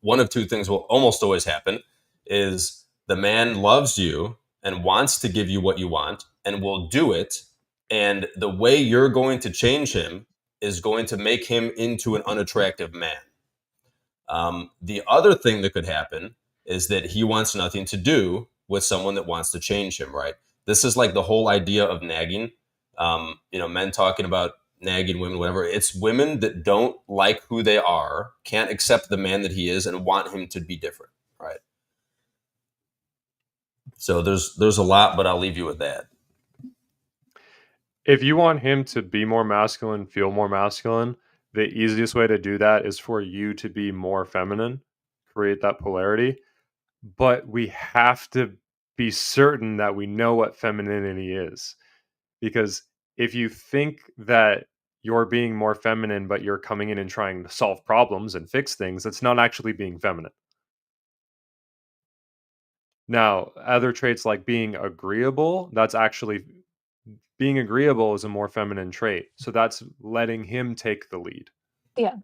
one of two things will almost always happen: is the man loves you and wants to give you what you want and will do it, and the way you're going to change him is going to make him into an unattractive man. The other thing that could happen is that he wants nothing to do with someone that wants to change him, right? This is like the whole idea of nagging. Men talking about nagging women, whatever. It's women that don't like who they are, can't accept the man that he is, and want him to be different, right? So there's a lot, but I'll leave you with that. If you want him to be more masculine, feel more masculine, the easiest way to do that is for you to be more feminine, create that polarity. But we have to be certain that we know what femininity is. Because if you think that you're being more feminine, but you're coming in and trying to solve problems and fix things, that's not actually being feminine. Now, other traits like being agreeable, that's actually being agreeable is a more feminine trait. So that's letting him take the lead. Yeah.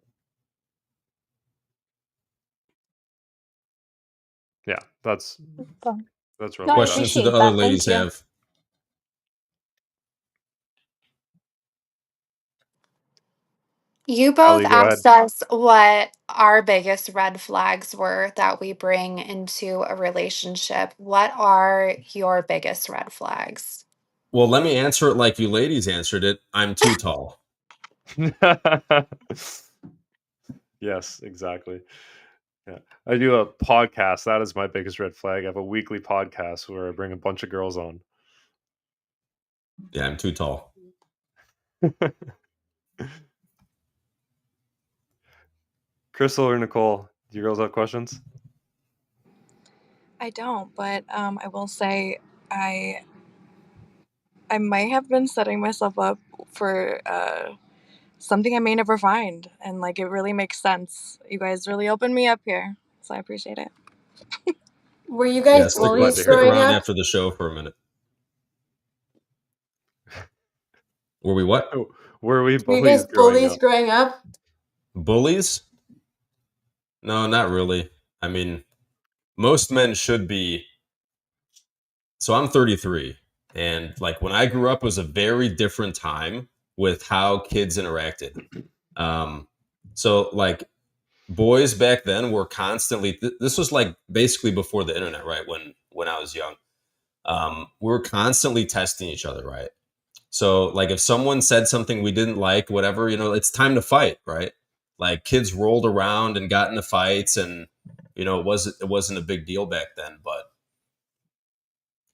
Yeah, that's Fun. really No, I what Questions do the appreciate other that. Thank ladies you. have? You both Allie, go ahead. asked us what our biggest red flags were that we bring into a relationship. What are your biggest red flags? Well, let me answer it like you ladies answered it. I'm too tall. Yes, exactly. Yeah. I do a podcast. That is my biggest red flag. I have a weekly podcast where I bring a bunch of girls on. Yeah, I'm too tall. Crystal or Nicole, do you girls have questions? I don't, but I will say I I might have been setting myself up for something I may never find, and like it really makes sense. You guys really opened me up here, so I appreciate it. Were you Yeah, guys Glad bullies to hear stick that. growing around up? after the show for a minute. Were we what? Oh, were we Were you guys bullies growing bullies up? growing up? Bullies? No, not really. I mean, most men should be. So I'm 33. And like when I grew up, it was a very different time with how kids interacted. So like boys back then were constantly, this was like basically before the internet, right? When I was young, we were constantly testing each other, right? So like if someone said something we didn't like, whatever, it's time to fight, right? Like kids rolled around and got into fights, and it wasn't a big deal back then, but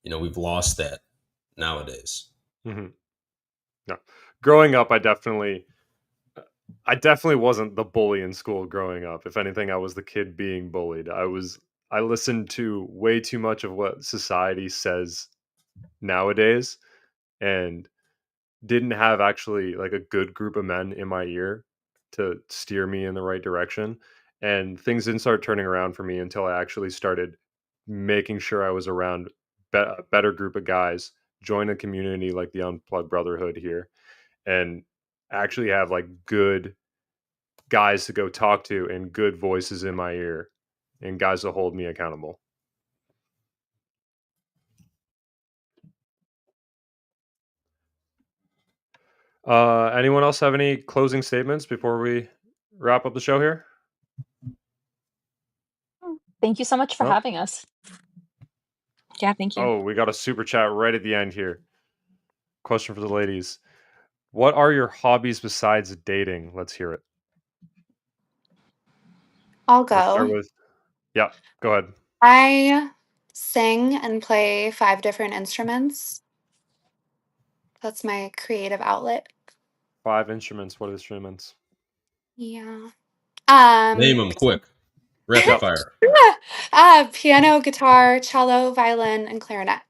we've lost that nowadays. Mm-hmm. No, growing up, I definitely wasn't the bully in school growing up. If anything, I was the kid being bullied. I listened to way too much of what society says nowadays, and didn't have actually like a good group of men in my ear to steer me in the right direction. And things didn't start turning around for me until I actually started making sure I was around a better group of guys, join a community like the Unplugged Brotherhood here, and actually have like good guys to go talk to and good voices in my ear and guys to hold me accountable. Anyone else have any closing statements before we wrap up the show here? Thank you so much for Nope. having us. Yeah, thank you. Oh, we got a super chat right at the end here. Question for the ladies. What are your hobbies besides dating? Let's hear it. I'll Let's start go. with, yeah, go ahead. I sing and play 5 different instruments. That's my creative outlet. 5 instruments. What instruments? Yeah. Name them quick, rapid Yep. fire. Piano, guitar, cello, violin, and clarinet.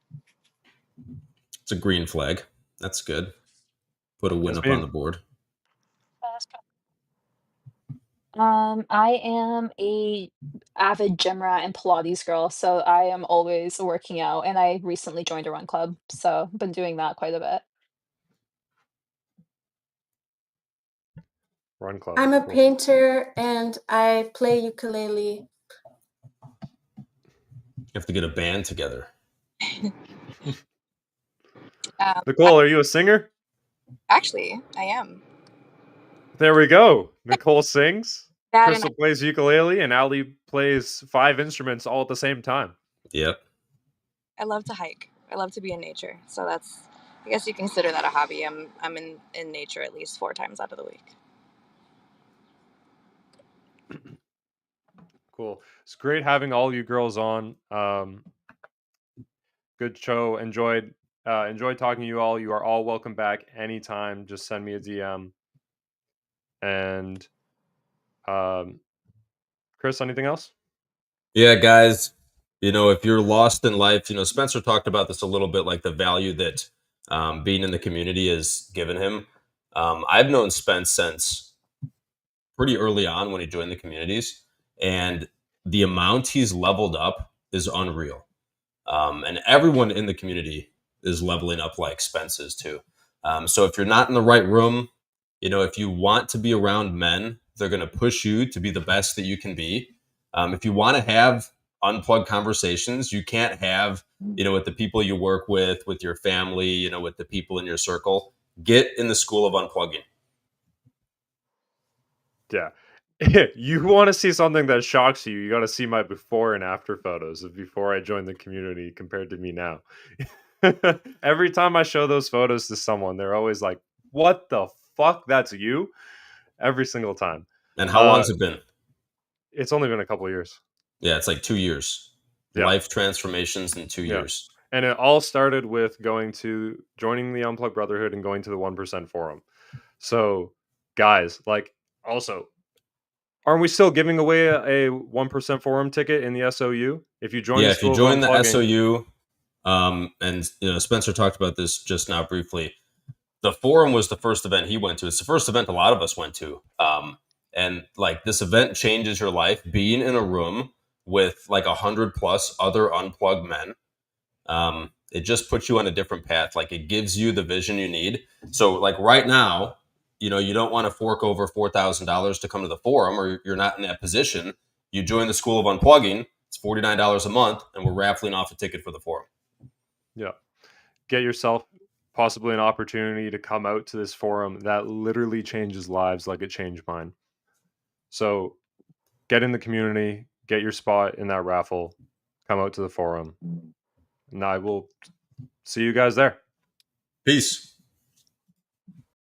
It's a green flag. That's good. Put a win up on the Yasmin. board. I am a avid gym rat and Pilates girl, so I am always working out, and I recently joined a run club, so been doing that quite a bit. Run club. I'm a Cool. painter and I play ukulele. You have to get a band together. Nicole, are you a singer? Actually, I am. There we go. Nicole sings. That and Crystal plays ukulele, and Ali plays 5 instruments all at the same time. Yep. I love to hike. I love to be in nature. So that's, I guess you consider that a hobby. I'm in nature at least 4 times out of the week. Cool. It's great having all you girls on. Good show. Enjoyed talking to you all. You are all welcome back anytime. Just send me a DM. And Chris, anything else? Yeah, guys, if you're lost in life, Spencer talked about this a little bit, like the value that being in the community has given him. I've known Spence since pretty early on when he joined the communities, and the amount he's leveled up is unreal. And everyone in the community is leveling up like Spence is too. So if you're not in the right room, if you want to be around men, they're going to push you to be the best that you can be. If you want to have unplugged conversations, you can't have, with the people you work with your family, with the people in your circle. Get in the school of unplugging. Yeah. You want to see something that shocks you, you got to see my before and after photos of before I joined the community compared to me now. Every time I show those photos to someone, they're always like, what the fuck? That's you? Every single time. And how long has it been? It's only been a couple of years. Yeah, it's like 2 years. Yeah. Life transformations in 2 years. And it all started with joining the Unplugged Brotherhood and going to the 1% forum. So, guys, like, also, aren't we still giving away a 1% forum ticket in the SOU? If you join, if you join the SOU, and Spencer talked about this just now briefly. The forum was the first event he went to. It's the first event a lot of us went to. And like this event changes your life. Being in a room with like 100+ other unplugged men, it just puts you on a different path. Like it gives you the vision you need. So like right now, you don't want to fork over $4,000 to come to the forum, or you're not in that position. You join the School of Unplugging. It's $49 a month, and we're raffling off a ticket for the forum. Yeah. get yourself possibly an opportunity to come out to this forum that literally changes lives like it changed mine. So get in the community, get your spot in that raffle, come out to the forum, and I will see you guys there. Peace.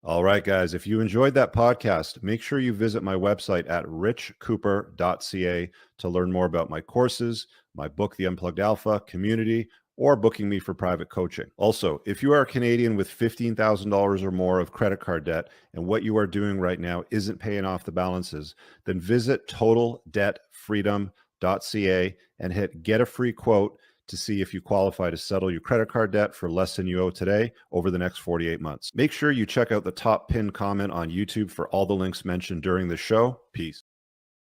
All right, guys, if you enjoyed that podcast, make sure you visit my website at richcooper.ca to learn more about my courses, my book, The Unplugged Alpha, community, or booking me for private coaching. Also, if you are a Canadian with $15,000 or more of credit card debt and what you are doing right now isn't paying off the balances, then visit totaldebtfreedom.ca and hit get a free quote to see if you qualify to settle your credit card debt for less than you owe today over the next 48 months. Make sure you check out the top pinned comment on YouTube for all the links mentioned during the show. Peace.